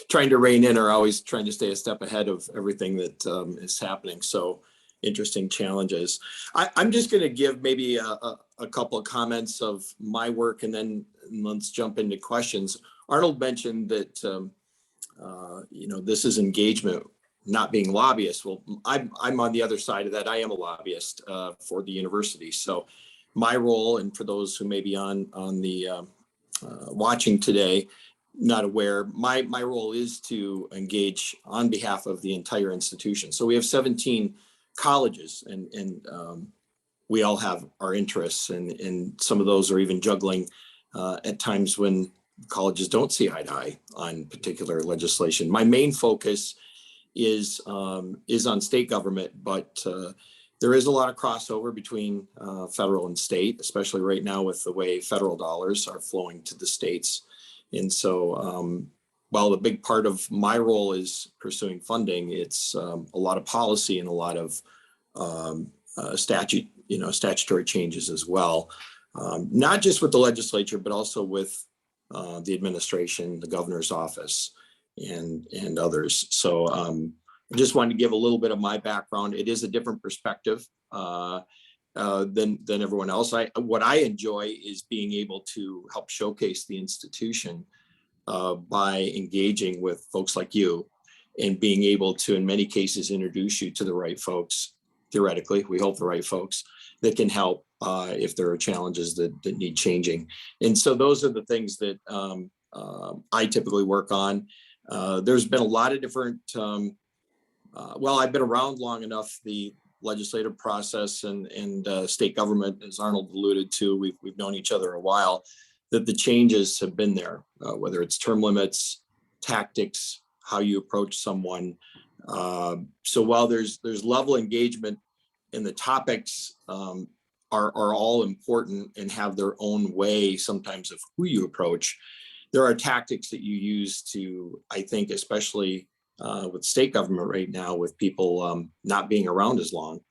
trying to rein in are always trying to stay a step ahead of everything that is happening. So interesting challenges. I'm just going to give maybe a couple of comments of my work, and then let's jump into questions. Arnold mentioned that this is engagement, not being lobbyists. Well, I'm on the other side of that. I am a lobbyist for the university. So my role, and for those who may be on the watching today, not aware, my role is to engage on behalf of the entire institution. So we have 17 colleges, and we all have our interests, and some of those are even juggling at times when colleges don't see eye to eye on particular legislation. My main focus is on state government, but there is a lot of crossover between federal and state, especially right now with the way federal dollars are flowing to the states. And so while the big part of my role is pursuing funding, it's a lot of policy and a lot of statutory changes as well, not just with the legislature, but also with the administration, the governor's office, and others. So I just wanted to give a little bit of my background. It is a different perspective than everyone else. What I enjoy is being able to help showcase the institution by engaging with folks like you, and being able to, in many cases, introduce you to the right folks. Theoretically, we hope the right folks that can help if there are challenges that need changing. And so those are the things that I typically work on. There's been a lot of different, I've been around long enough, the legislative process and state government, as Arnold alluded to, we've known each other a while, that the changes have been there, whether it's term limits, tactics, how you approach someone. So while there's level engagement, and the topics are all important and have their own way sometimes of who you approach, there are tactics that you use to, I think, especially with state government right now, with people not being around as long,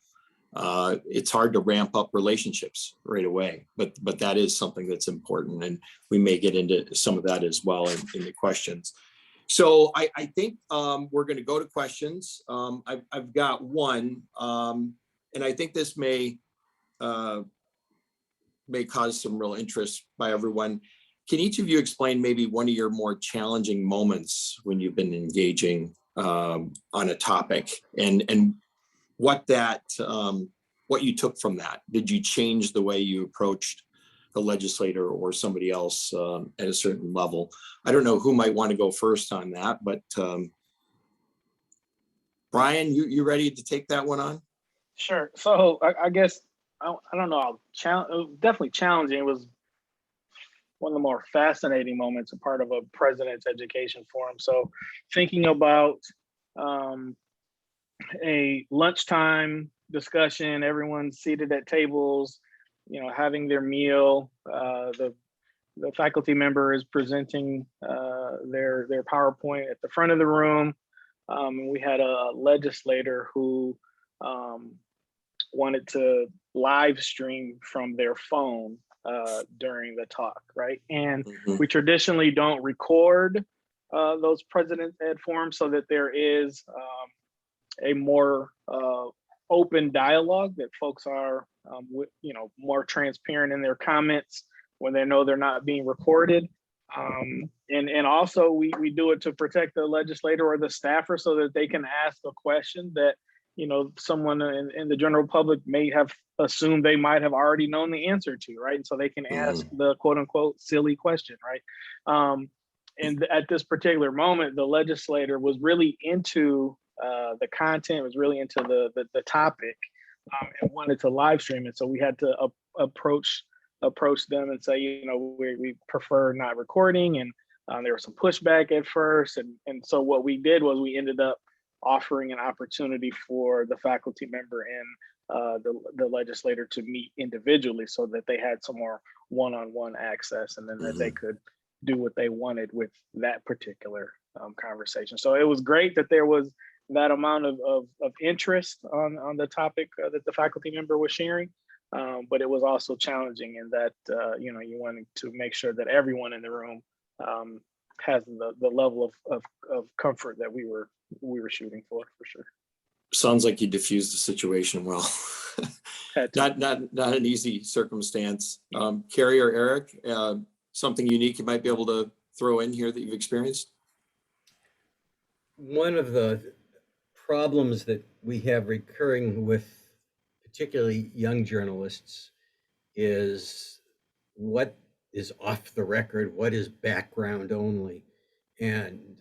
it's hard to ramp up relationships right away, but that is something that's important, and we may get into some of that as well in the questions. So I think we're going to go to questions. I've got one, and I think this may cause some real interest by everyone. Can each of you explain maybe one of your more challenging moments when you've been engaging on a topic, and what you took from that? Did you change the way you approached the legislator or somebody else at a certain level? I don't know who might want to go first on that, but Brian, you ready to take that one on? Sure. So I guess, I don't know, it was definitely challenging. It was one of the more fascinating moments, a part of a president's education forum. So thinking about a lunchtime discussion, everyone seated at tables, having their meal, the faculty member is presenting their PowerPoint at the front of the room. And we had a legislator who wanted to live stream from their phone during the talk, right? And we traditionally don't record those President's Ed forums, so that there is a more open dialogue, that folks are more transparent in their comments when they know they're not being recorded. And also we do it to protect the legislator or the staffer, so that they can ask a question that someone in the general public may have assumed they might have already known the answer to, right? And so they can ask the quote unquote silly question, right? And at this particular moment, the legislator was really into the content, was really into the topic, and wanted to live stream it. So we had to approach them and say, we prefer not recording, and there was some pushback at first, and so what we did was we ended up offering an opportunity for the faculty member and the legislator to meet individually, so that they had some more one-on-one access, and then that they could do what they wanted with that particular conversation. So it was great that there was that amount of interest on the topic that the faculty member was sharing. But it was also challenging in that, you wanted to make sure that everyone in the room has the level of comfort that we were shooting for sure. Sounds like you diffused the situation well. Had to. Not an easy circumstance. Carrie or Eric, something unique you might be able to throw in here that you've experienced? One of the problems that we have recurring with particularly young journalists is what is off the record, what is background only. And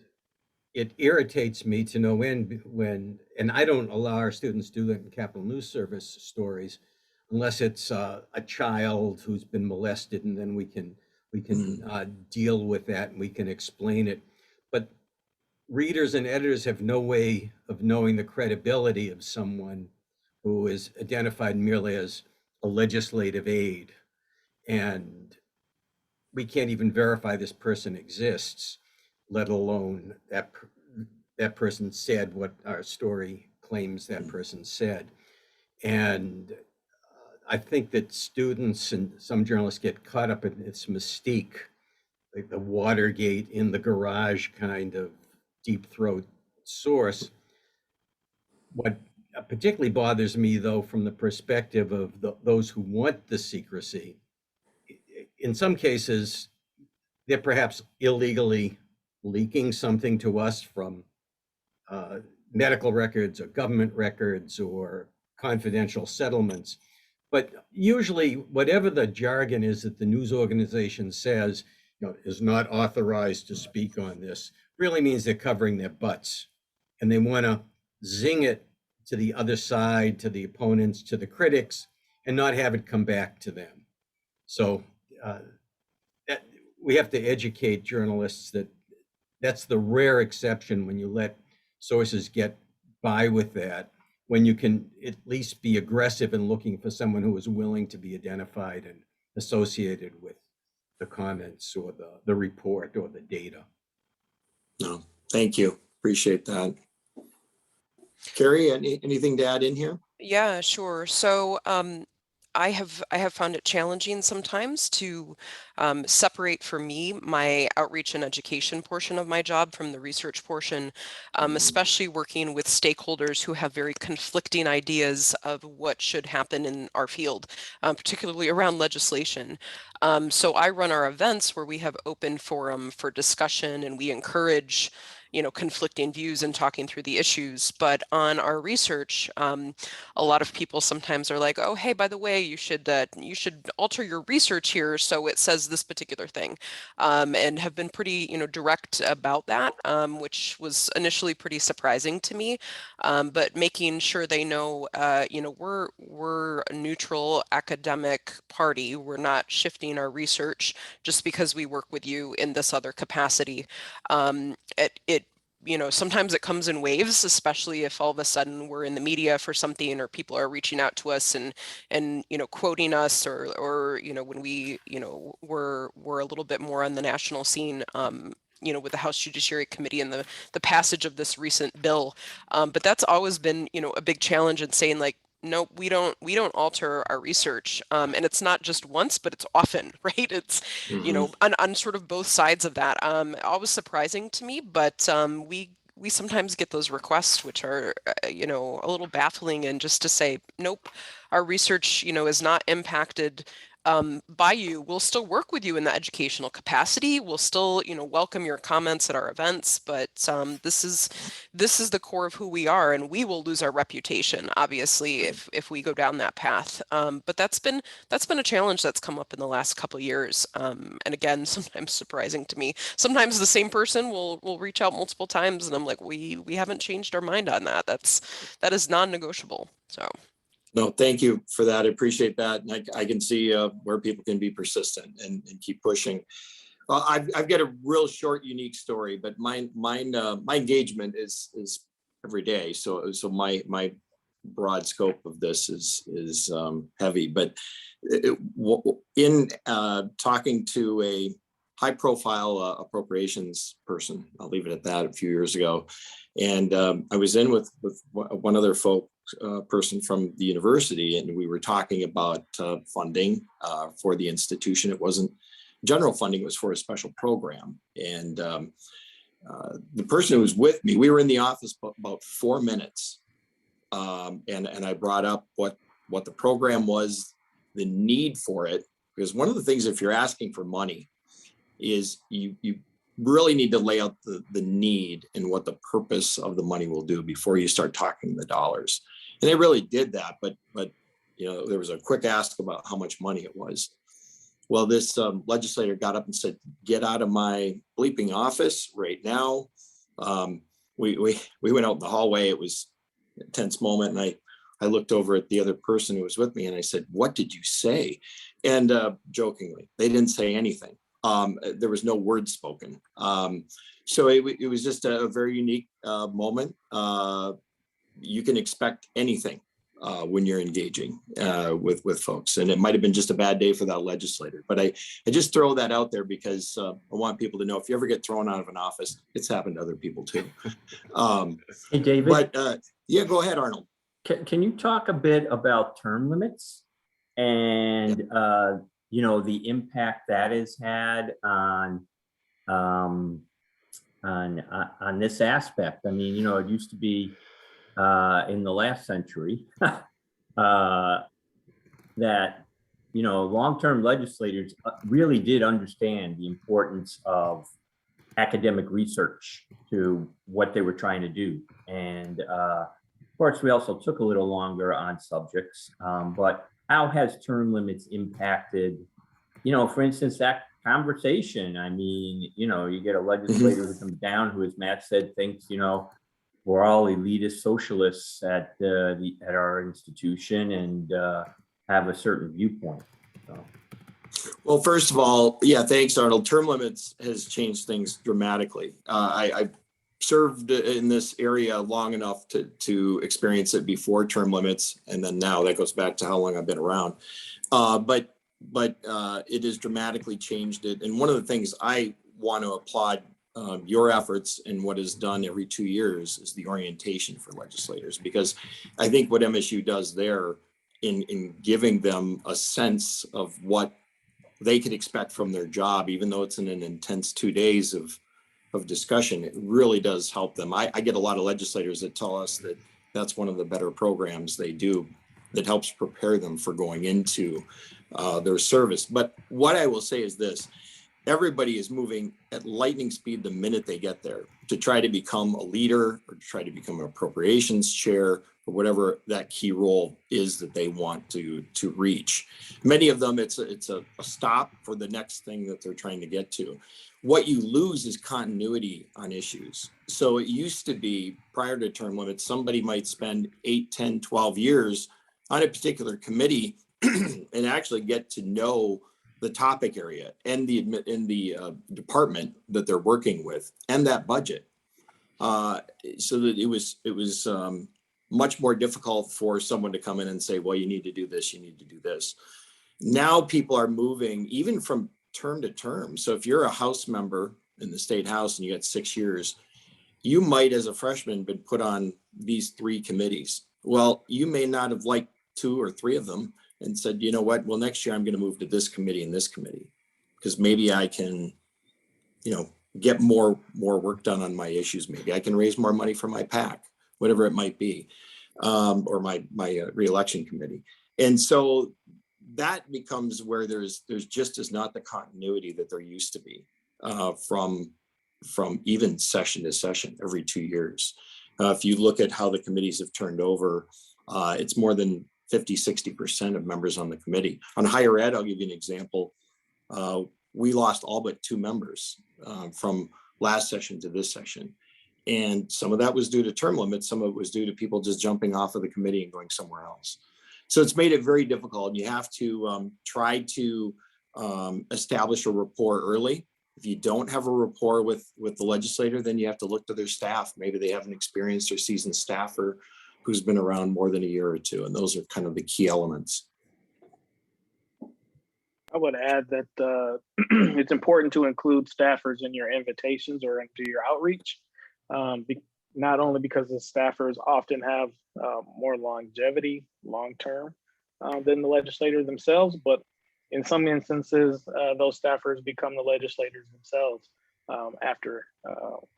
it irritates me to no end when, and I don't allow our students to do that in Capitol News Service stories, unless it's a child who's been molested, and then we can deal with that and we can explain it. But readers and editors have no way of knowing the credibility of someone who is identified merely as a legislative aide, and we can't even verify this person exists, let alone that person said what our story claims that person said. And I think that students and some journalists get caught up in its mystique, like the Watergate in the garage kind of deep throat source. What particularly bothers me, though, from the perspective of those who want the secrecy, in some cases, they're perhaps illegally leaking something to us from medical records or government records or confidential settlements. But usually, whatever the jargon is that the news organization says, is not authorized to speak on this, really means they're covering their butts, and they want to zing it to the other side, to the opponents, to the critics, and not have it come back to them. So we have to educate journalists that that's the rare exception when you let sources get by with that, when you can at least be aggressive in looking for someone who is willing to be identified and associated with the comments or the report or the data. No, thank you. Appreciate that. Carrie, anything to add in here? Yeah, sure. So I have found it challenging sometimes to separate for me my outreach and education portion of my job from the research portion, especially working with stakeholders who have very conflicting ideas of what should happen in our field, particularly around legislation. So I run our events where we have open forum for discussion, and we encourage conflicting views and talking through the issues. But on our research, a lot of people sometimes are like, oh, hey, by the way, you should alter your research here so it says this particular thing, and have been pretty direct about that, which was initially pretty surprising to me. But making sure they know, we're a neutral academic party. We're not shifting our research just because we work with you in this other capacity. Sometimes it comes in waves, especially if all of a sudden we're in the media for something, or people are reaching out to us and quoting us, or when we're a little bit more on the national scene, with the House Judiciary Committee and the passage of this recent bill. But that's always been a big challenge in saying, like, no, we don't alter our research, and it's not just once, but it's often, right? It's on sort of both sides of that. Always surprising to me, but we sometimes get those requests, which are a little baffling, and just to say, nope, our research is not impacted by you. We'll still work with you in the educational capacity. We'll still welcome your comments at our events, but this is the core of who we are, and we will lose our reputation, obviously, if we go down that path. But that's been a challenge that's come up in the last couple of years, and again, sometimes surprising to me. Sometimes the same person will reach out multiple times, and I'm like, we haven't changed our mind on that. That is non-negotiable. So. No, thank you for that. I appreciate that. And I can see where people can be persistent and keep pushing. I've got a real short, unique story, but my engagement is every day. So my broad scope of this is heavy. But in talking to a high-profile appropriations person, I'll leave it at that, a few years ago, and I was in with one other person from the university, and we were talking about funding for the institution. It wasn't general funding was for a special program. And the person who was with me, we were in the office about 4 minutes. And I brought up what the program was, the need for it. Because one of the things, if you're asking for money, is you really need to lay out the need and what the purpose of the money will do before you start talking the dollars. And they really did that, but you know, there was a quick ask about how much money it was. Well, this legislator got up and said, "Get out of my bleeping office right now." We went out in the hallway. It was a tense moment, and I looked over at the other person who was with me, and I said, "What did you say?" And jokingly, they didn't say anything. There was no word spoken. So it was just a very unique moment. You can expect anything when you're engaging with folks, and it might have been just a bad day for that legislator. But I just throw that out there because I want people to know, if you ever get thrown out of an office, it's happened to other people too. Hey, David. But yeah, go ahead, Arnold. Can you talk a bit about term limits and, you know, the impact that has had on this aspect? I mean, you know, it used to be in the last century that, you know, long-term legislators really did understand the importance of academic research to what they were trying to do. And of course, we also took a little longer on subjects, but how has term limits impacted, you know, for instance, that conversation? I mean, you know, you get a legislator who comes down who, as Matt said, thinks, you know, we're all elitist socialists at our institution and have a certain viewpoint. So. Well, first of all, yeah, thanks, Arnold. Term limits has changed things dramatically. I served in this area long enough to experience it before term limits, and then now that goes back to how long I've been around. But it has dramatically changed it. And one of the things I want to applaud your efforts and what is done every 2 years is the orientation for legislators, because I think what MSU does there in giving them a sense of what they could expect from their job, even though it's in an intense 2 days of discussion, it really does help them. I get a lot of legislators that tell us that that's one of the better programs they do that helps prepare them for going into their service. But what I will say is this: everybody is moving at lightning speed the minute they get there to try to become a leader or to try to become an appropriations chair or whatever that key role is that they want to reach. Many of them, it's a stop for the next thing that they're trying to get to. What you lose is continuity on issues. So it used to be, prior to term limits, somebody might spend 8, 10, 12 years on a particular committee and actually get to know the topic area and the department that they're working with and that budget. So that it was much more difficult for someone to come in and say, well, you need to do this, you need to do this. Now people are moving even from term to term. So if you're a House member in the state House and you got 6 years, you might, as a freshman, been put on these 3 committees. Well, you may not have liked 2 or 3 of them and said, you know what, well, next year I'm going to move to this committee and this committee, because maybe I can, you know, get more work done on my issues. Maybe I can raise more money for my PAC, whatever it might be, or my reelection committee. And so that becomes where there's just is not the continuity that there used to be from even session to session every 2 years. If you look at how the committees have turned over, it's more than 50-60% of members on the committee. On higher ed, I'll give you an example. We lost all but 2 members from last session to this session. And some of that was due to term limits. Some of it was due to people just jumping off of the committee and going somewhere else. So it's made it very difficult. You have to try to establish a rapport early. If you don't have a rapport with the legislator, then you have to look to their staff. Maybe they have an experienced or seasoned staffer who's been around more than a year or 2. And those are kind of the key elements. I would add that it's important to include staffers in your invitations or into your outreach, not only because the staffers often have more longevity long-term than the legislators themselves, but in some instances, those staffers become the legislators themselves after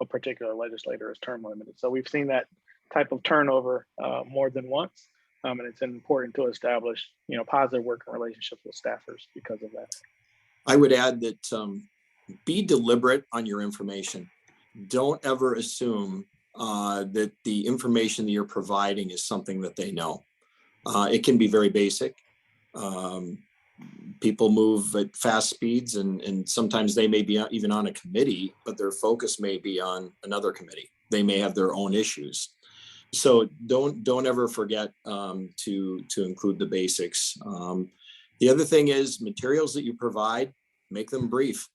a particular legislator is term limited. So we've seen that type of turnover more than once. And it's important to establish, positive working relationships with staffers because of that. I would add that be deliberate on your information. Don't ever assume that the information that you're providing is something that they know. It can be very basic. People move at fast speeds, and sometimes they may be even on a committee, but their focus may be on another committee. They may have their own issues. So don't ever forget to include the basics. The other thing is materials that you provide, make them brief.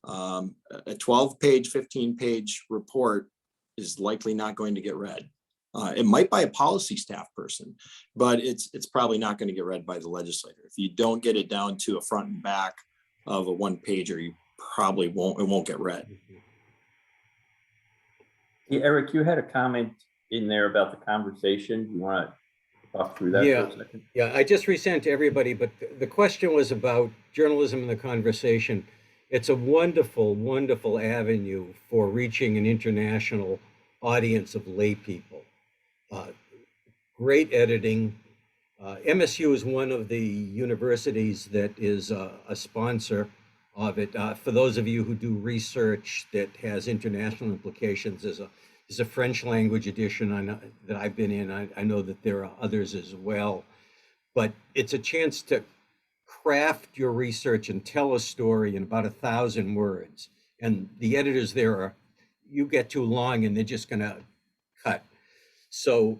A 12-page, 15-page report is likely not going to get read. It might by a policy staff person, but it's probably not going to get read by the legislator. If you don't get it down to a front and back of a one-pager, you probably won't get read. Yeah, Eric, you had a comment in there about the conversation. You want to talk through that Yeah. for a second? Yeah, I just resent to everybody, but the question was about journalism and the conversation. It's a wonderful, wonderful avenue for reaching an international audience of lay people. Great editing. MSU is one of the universities that is a sponsor of it. For those of you who do research that has international implications, there's a French language edition that I've been in. I know that there are others as well, but it's a chance to craft your research and tell a story in about 1,000 words. And the editors there are, you get too long and they're just going to cut. So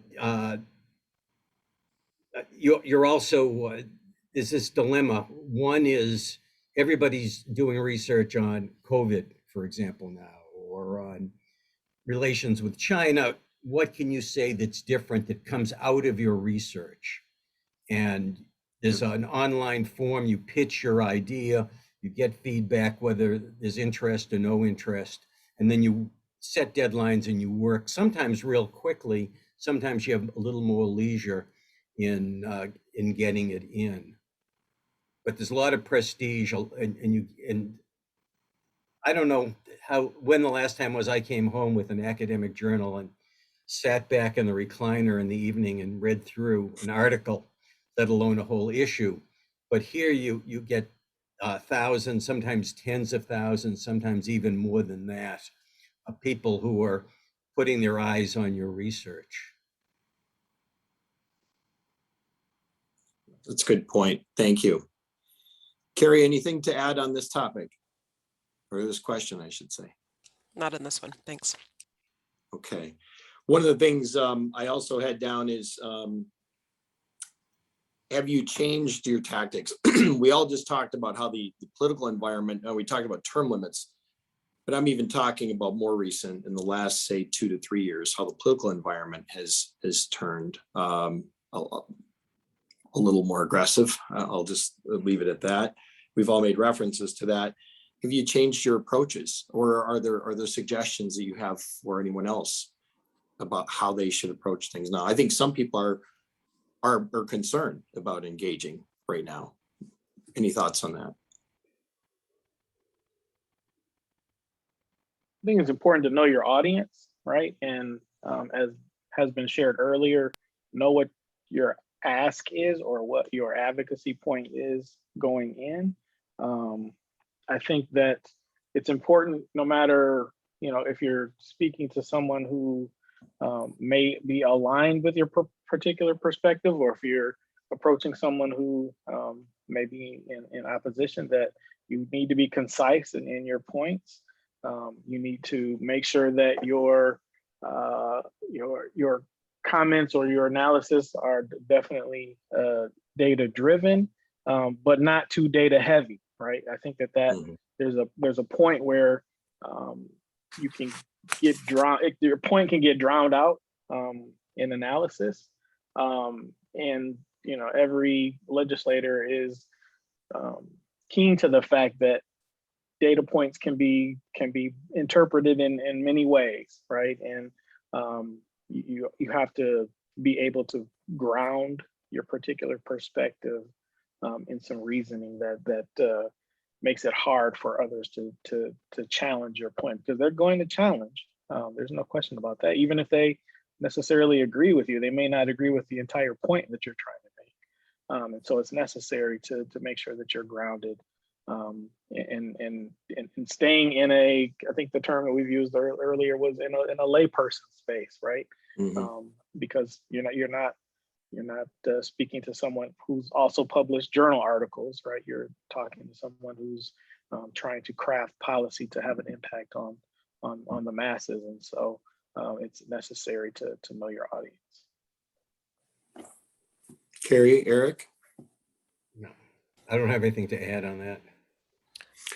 you're also, there's this dilemma. One is everybody's doing research on COVID, for example, now, or on relations with China. What can you say that's different that comes out of your research? And there's an online form, you pitch your idea, you get feedback, whether there's interest or no interest, and then you set deadlines and you work sometimes real quickly. Sometimes you have a little more leisure in getting it in. But there's a lot of prestige, and I don't know when the last time was I came home with an academic journal and sat back in the recliner in the evening and read through an article, let alone a whole issue. But here you get thousands, sometimes tens of thousands, sometimes even more than that, of people who are putting their eyes on your research. That's a good point. Thank you. Carrie, anything to add on this topic? Or this question, I should say. Not in this one, thanks. Okay. One of the things I also had down is, have you changed your tactics? We all just talked about how the political environment, we talked about term limits, but I'm even talking about more recent, in the last, say, 2 to 3 years, how the political environment has turned a little more aggressive. I'll just leave it at that. We've all made references to that. Have you changed your approaches, or are there suggestions that you have for anyone else about how they should approach things now? I think some people are concerned about engaging right now. Any thoughts on that? I think it's important to know your audience, right? And as has been shared earlier, know what your ask is or what your advocacy point is going in. I think that it's important, no matter, if you're speaking to someone who may be aligned with your particular perspective, or if you're approaching someone who may be in opposition, that you need to be concise in your points. You need to make sure that your comments or your analysis are definitely data driven, but not too data heavy, right? I think that there's a point where you can get your point can get drowned out in analysis, and every legislator is keen to the fact that data points can be interpreted in many ways, right? And you have to be able to ground your particular perspective in some reasoning that makes it hard for others to challenge your point, because they're going to challenge. There's no question about that. Even if they necessarily agree with you, they may not agree with the entire point that you're trying to make. And so it's necessary to make sure that you're grounded and staying in a, I think the term that we've used earlier was in a layperson space, right? Mhm. Because you're not speaking to someone who's also published journal articles, right? You're talking to someone who's trying to craft policy to have an impact on the masses, and so it's necessary to know your audience. Carrie, Eric? No, I don't have anything to add on that.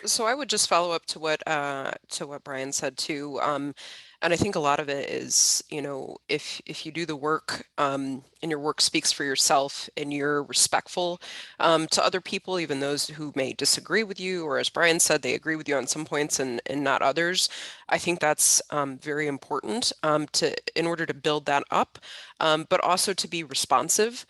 So I would just follow up to what Brian said too. And I think a lot of it is, if you do the work and your work speaks for yourself and you're respectful to other people, even those who may disagree with you, or as Brian said, they agree with you on some points and not others. I think that's very important in order to build that up, but also to be responsive.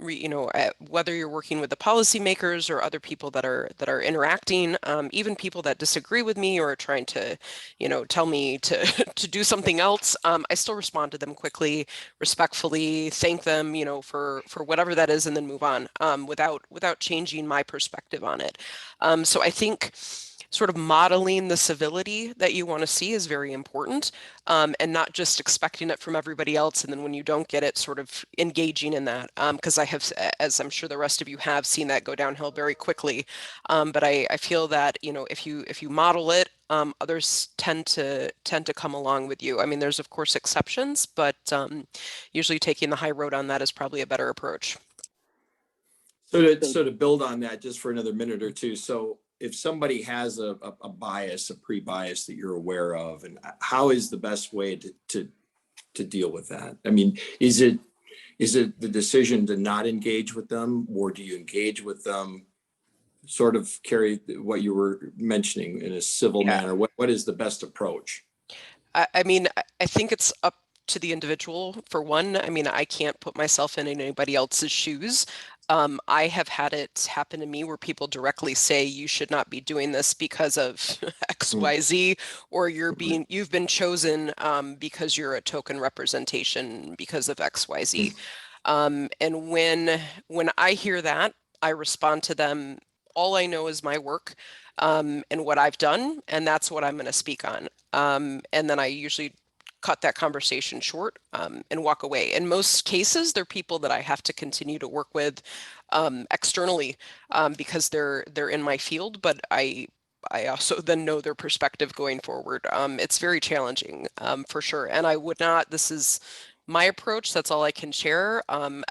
Whether you're working with the policymakers or other people that are interacting, even people that disagree with me or are trying to, tell me to to do something else, I still respond to them quickly, respectfully, thank them, for whatever that is, and then move on without changing my perspective on it. So I think sort of modeling the civility that you want to see is very important, and not just expecting it from everybody else. And then when you don't get it, sort of engaging in that, because I have, as I'm sure the rest of you have, seen that go downhill very quickly. But I feel that, if you model it, others tend to come along with you. I mean, there's of course exceptions, but usually taking the high road on that is probably a better approach. So to build on that just for another minute or two, so if somebody has a bias, a pre-bias that you're aware of, and how is the best way to deal with that? I mean, is it the decision to not engage with them, or do you engage with them? Sort of carry what you were mentioning in a civil manner. What is the best approach? I mean, I think it's up to the individual for one. I mean, I can't put myself in anybody else's shoes. I have had it happen to me where people directly say you should not be doing this because of XYZ, or you've been chosen because you're a token representation because of XYZ. And when I hear that, I respond to them. All I know is my work and what I've done, and that's what I'm going to speak on. And then I usually cut that conversation short and walk away. In most cases, they're people that I have to continue to work with externally because they're in my field, but I also then know their perspective going forward. It's very challenging for sure. And I would not, this is my approach, that's all I can share.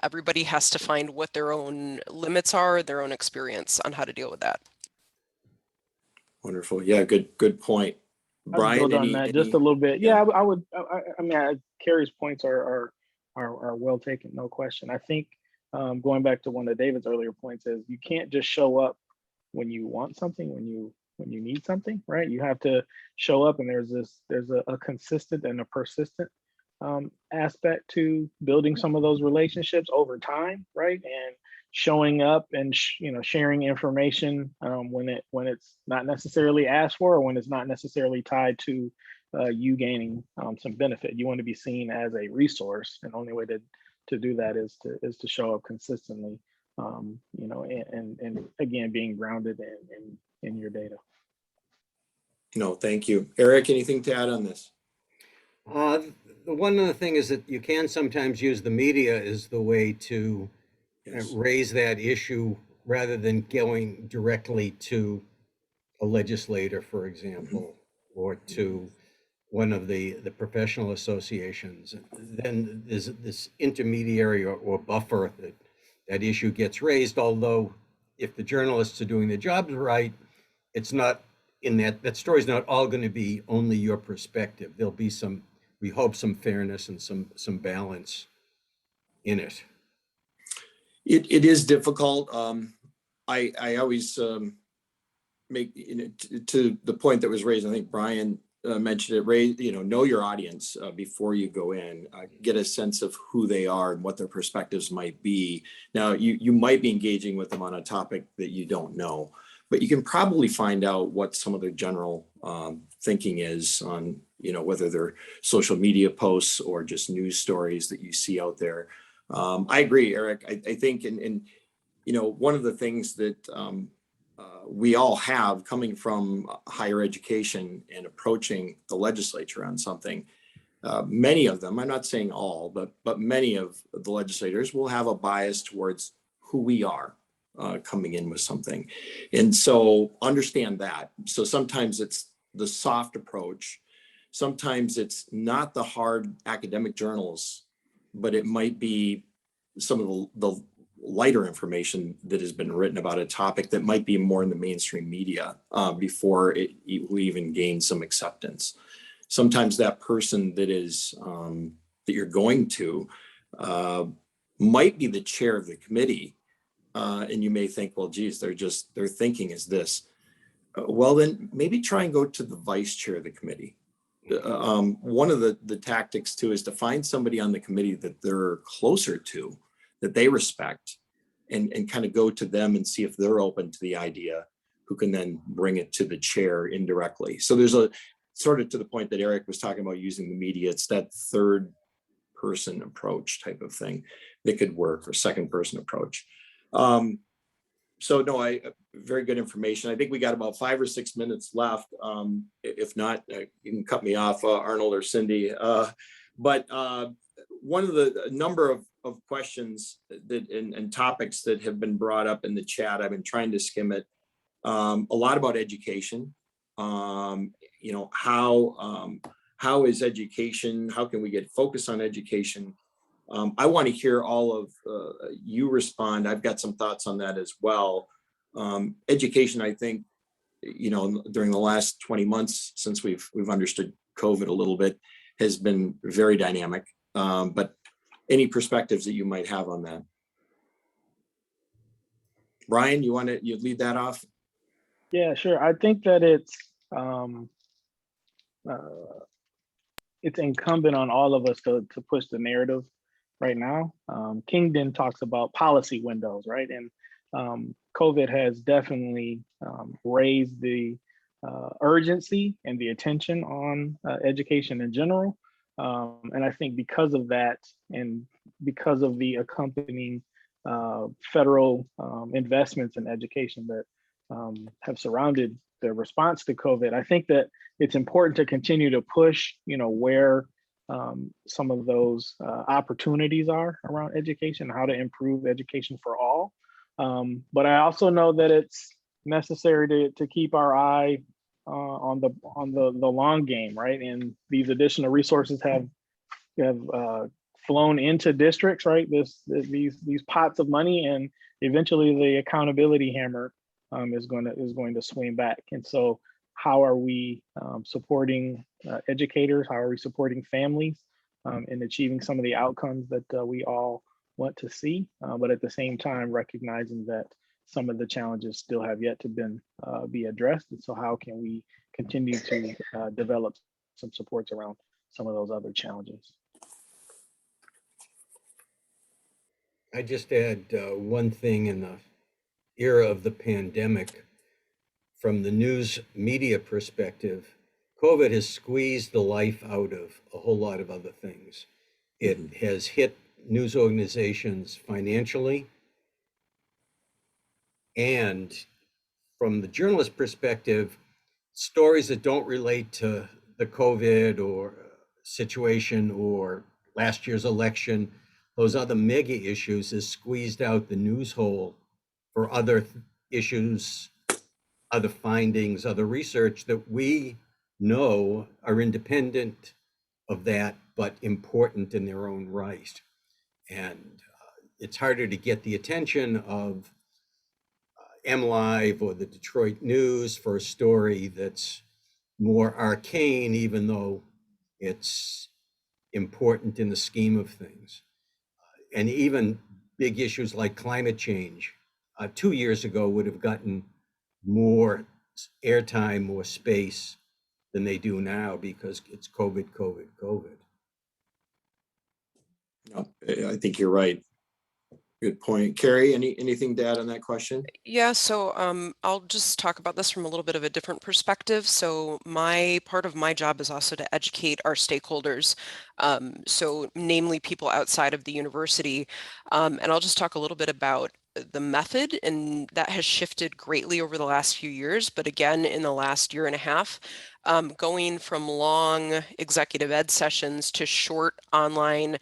Everybody has to find what their own limits are, their own experience on how to deal with that. Wonderful. Yeah, good point. Brian, I'd build on that just a little bit. Yeah, I would. I mean, Carrie's points are well taken, no question. I think going back to one of David's earlier points is you can't just show up when you want something, when you need something, right? You have to show up, and there's a consistent and a persistent aspect to building some of those relationships over time, right? And showing up and sharing information when it's not necessarily asked for, or when it's not necessarily tied to you gaining some benefit. You want to be seen as a resource, and the only way to do that is to show up consistently, and again, being grounded in your data. No, thank you. Eric, anything to add on this? One other thing is that you can sometimes use the media as the way to raise that issue rather than going directly to a legislator, for example, or to one of the professional associations. Then there's this intermediary or buffer that issue gets raised, although if the journalists are doing their jobs right, it's not in that story is not all going to be only your perspective. There'll be some, we hope, some fairness and some balance in it. It is difficult. I always make, to the point that was raised, I think Brian mentioned it, know your audience before you go in, get a sense of who they are and what their perspectives might be. Now, you might be engaging with them on a topic that you don't know, but you can probably find out what some of their general thinking is on, whether they're social media posts or just news stories that you see out there. I agree, Eric. I think, and one of the things that we all have coming from higher education and approaching the legislature on something, many of them, I'm not saying all, but many of the legislators will have a bias towards who we are coming in with something. And so understand that. So sometimes it's the soft approach. Sometimes it's not the hard academic journals, but it might be some of the lighter information that has been written about a topic that might be more in the mainstream media before it will even gain some acceptance. Sometimes that person that is that you're going to might be the chair of the committee, and you may think, well, geez, their thinking is this. Well, then maybe try and go to the vice chair of the committee. One of the tactics too is to find somebody on the committee that they're closer to, that they respect, and kind of go to them and see if they're open to the idea, who can then bring it to the chair indirectly. So there's a sort of, to the point that Eric was talking about using the media, it's that third person approach type of thing that could work, or second person approach. So no, very good information. I think we got about 5 or 6 minutes left. If not, you can cut me off, Arnold or Cindy. But one of the number of questions that and topics that have been brought up in the chat, I've been trying to skim it. A lot about education. How is education? How can we get focused on education? I want to hear all of you respond. I've got some thoughts on that as well. Education, I think, during the last 20 months since we've understood COVID a little bit, has been very dynamic. But any perspectives that you might have on that? Brian, you lead that off? Yeah, sure. I think that it's incumbent on all of us to push the narrative right now. Kingdon talks about policy windows, right? And COVID has definitely raised the urgency and the attention on education in general. And I think because of that, and because of the accompanying federal investments in education that have surrounded the response to COVID, I think that it's important to continue to push, where some of those opportunities are around education, how to improve education for all. But I also know that it's necessary to keep our eye on the long game, right? And these additional resources have flown into districts, right? These pots of money, and eventually the accountability hammer is going to swing back. And so, how are we supporting educators? How are we supporting families in achieving some of the outcomes that we all want to see? But at the same time, recognizing that some of the challenges still have yet to be addressed. And so, how can we continue to develop some supports around some of those other challenges? I just add one thing in the era of the pandemic. From the news media perspective, COVID has squeezed the life out of a whole lot of other things. It has hit news organizations financially, and from the journalist perspective, stories that don't relate to the COVID or situation or last year's election, those other mega issues, has squeezed out the news hole for other issues, other findings, other research that we know are independent of that, but important in their own right. And it's harder to get the attention of MLive or the Detroit News for a story that's more arcane, even though it's important in the scheme of things. And even big issues like climate change 2 years ago would have gotten more airtime, more space than they do now because it's COVID. No, I think you're right. Good point. Carrie, anything to add on that question? Yeah, so I'll just talk about this from a little bit of a different perspective. So part of my job is also to educate our stakeholders, so namely people outside of the university. And I'll just talk a little bit about the method, and that has shifted greatly over the last few years. But again, in the last year and a half, going from long executive ed sessions to short online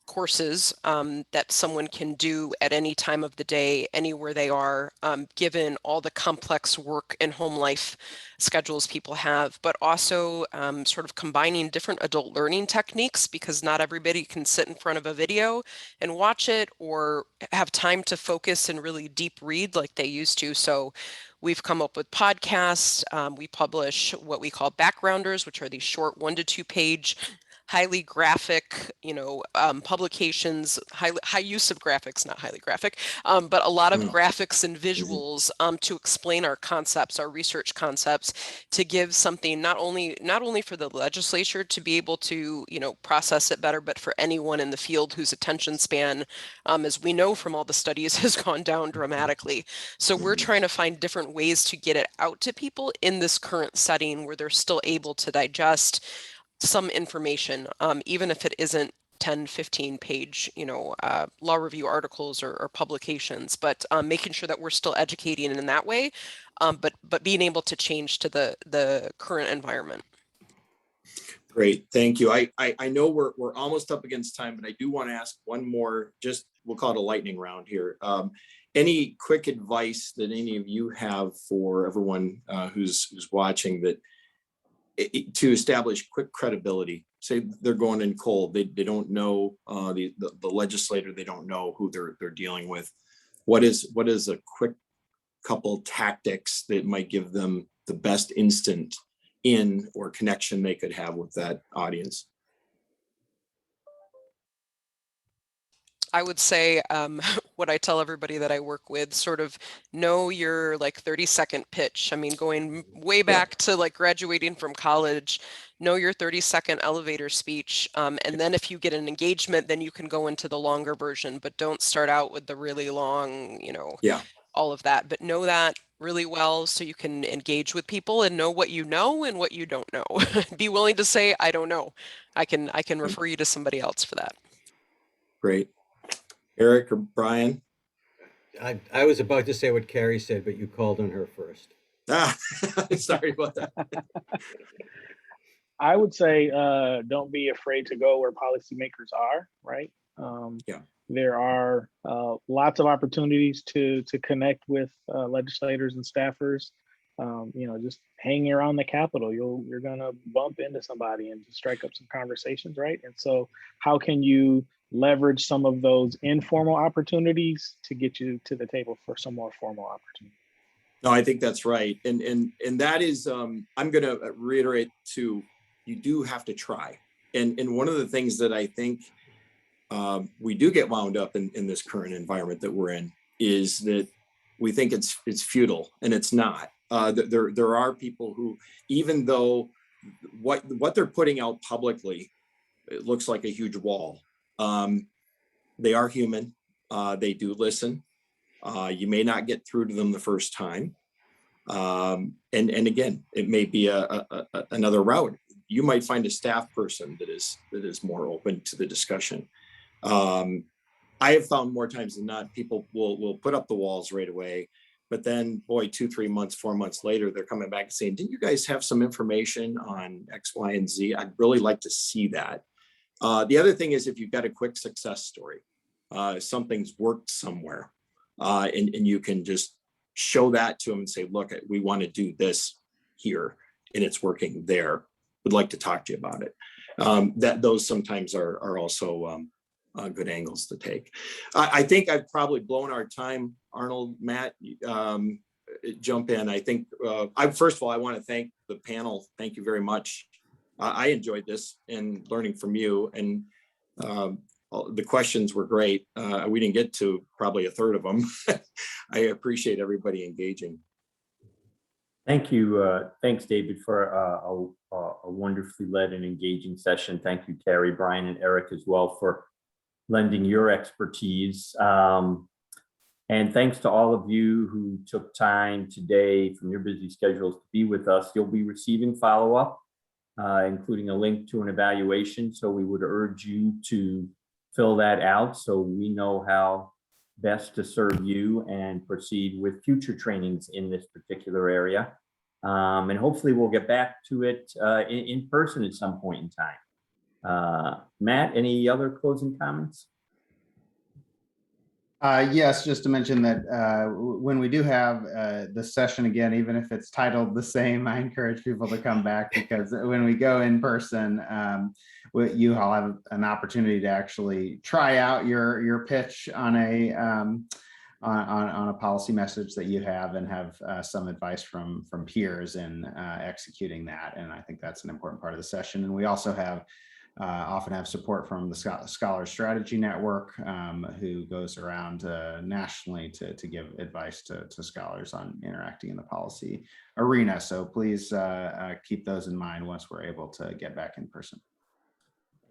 courses that someone can do at any time of the day, anywhere they are, given all the complex work and home life schedules people have, but also sort of combining different adult learning techniques, because not everybody can sit in front of a video and watch it or have time to focus and really deep read like they used to. So we've come up with podcasts. We publish what we call backgrounders, which are these short 1 to 2 page highly graphic, publications, high use of graphics, not highly graphic, but a lot of graphics and visuals to explain our concepts, our research concepts, to give something not only for the legislature to be able to, process it better, but for anyone in the field whose attention span, as we know from all the studies, has gone down dramatically. So we're trying to find different ways to get it out to people in this current setting where they're still able to digest some information, even if it isn't 10, 15 page, law review articles or publications, but making sure that we're still educating in that way, but being able to change to the current environment. Great, thank you. I know we're almost up against time, but I do want to ask one more, just we'll call it a lightning round here. Any quick advice that any of you have for everyone who's watching to establish quick credibility? Say they're going in cold, they don't know the legislator, they don't know who they're dealing with. What is a quick couple tactics that might give them the best instant in or connection they could have with that audience? I would say what I tell everybody that I work with, sort of know your 30-second pitch. I mean, going way back to graduating from college, know your 30-second elevator speech. And then if you get an engagement, then you can go into the longer version, but don't start out with the really long, all of that. But know that really well so you can engage with people and know what you know and what you don't know. Be willing to say, I don't know. I can refer you to somebody else for that. Great. Eric or Brian? I was about to say what Carrie said, but you called on her first. Sorry about that. I would say don't be afraid to go where policymakers are, right? There are lots of opportunities to connect with legislators and staffers. Just hanging around the Capitol, you're gonna bump into somebody and strike up some conversations, right? And so how can you leverage some of those informal opportunities to get you to the table for some more formal opportunities? No, I think that's right. And that is, I'm going to reiterate too, you do have to try. And one of the things that I think we do get wound up in this current environment that we're in is that we think it's futile, and it's not. There are people who, even though what they're putting out publicly, it looks like a huge wall. They are human. They do listen. You may not get through to them the first time. And again, it may be another route. You might find a staff person that is more open to the discussion. I have found more times than not, people will put up the walls right away, but then, boy, 2, 3 months, 4 months later, they're coming back and saying, didn't you guys have some information on X, Y, and Z? I'd really like to see that. The other thing is, if you've got a quick success story, something's worked somewhere, and you can just show that to them and say, look, we want to do this here and it's working there. Would like to talk to you about it. Those sometimes are also good angles to take. I think I've probably blown our time. Arnold, Matt, jump in. I think first of all, I want to thank the panel. Thank you very much. I enjoyed this and learning from you, and the questions were great. We didn't get to probably a third of them. I appreciate everybody engaging. Thank you. Thanks, David, for a wonderfully led and engaging session. Thank you, Terry, Brian, and Eric as well for lending your expertise. And thanks to all of you who took time today from your busy schedules to be with us. You'll be receiving follow-up, including a link to an evaluation. So we would urge you to fill that out so we know how best to serve you and proceed with future trainings in this particular area. And hopefully we'll get back to it in person at some point in time. Matt, any other closing comments? Yes, just to mention that when we do have the session again, even if it's titled the same, I encourage people to come back, because when we go in person, you all have an opportunity to actually try out your pitch on a policy message that you have, and have some advice from peers in executing that. And I think that's an important part of the session. And we also have often have support from the Scholar Strategy Network, who goes around nationally to give advice to scholars on interacting in the policy arena. So please keep those in mind once we're able to get back in person.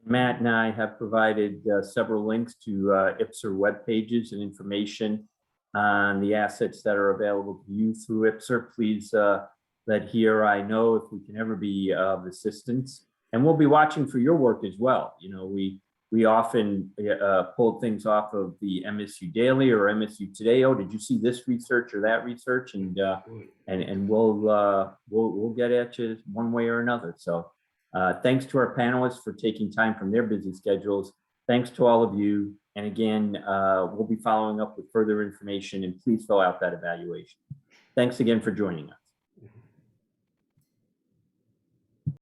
Matt and I have provided several links to IPSR web pages and information on the assets that are available to you through IPSR. Please let Here I know if we can ever be of assistance. And we'll be watching for your work as well. You know, we often pull things off of the MSU Daily or MSU Today. Oh, did you see this research or that research? And we'll get at you one way or another. So thanks to our panelists for taking time from their busy schedules. Thanks to all of you. And again, we'll be following up with further information, and please fill out that evaluation. Thanks again for joining us.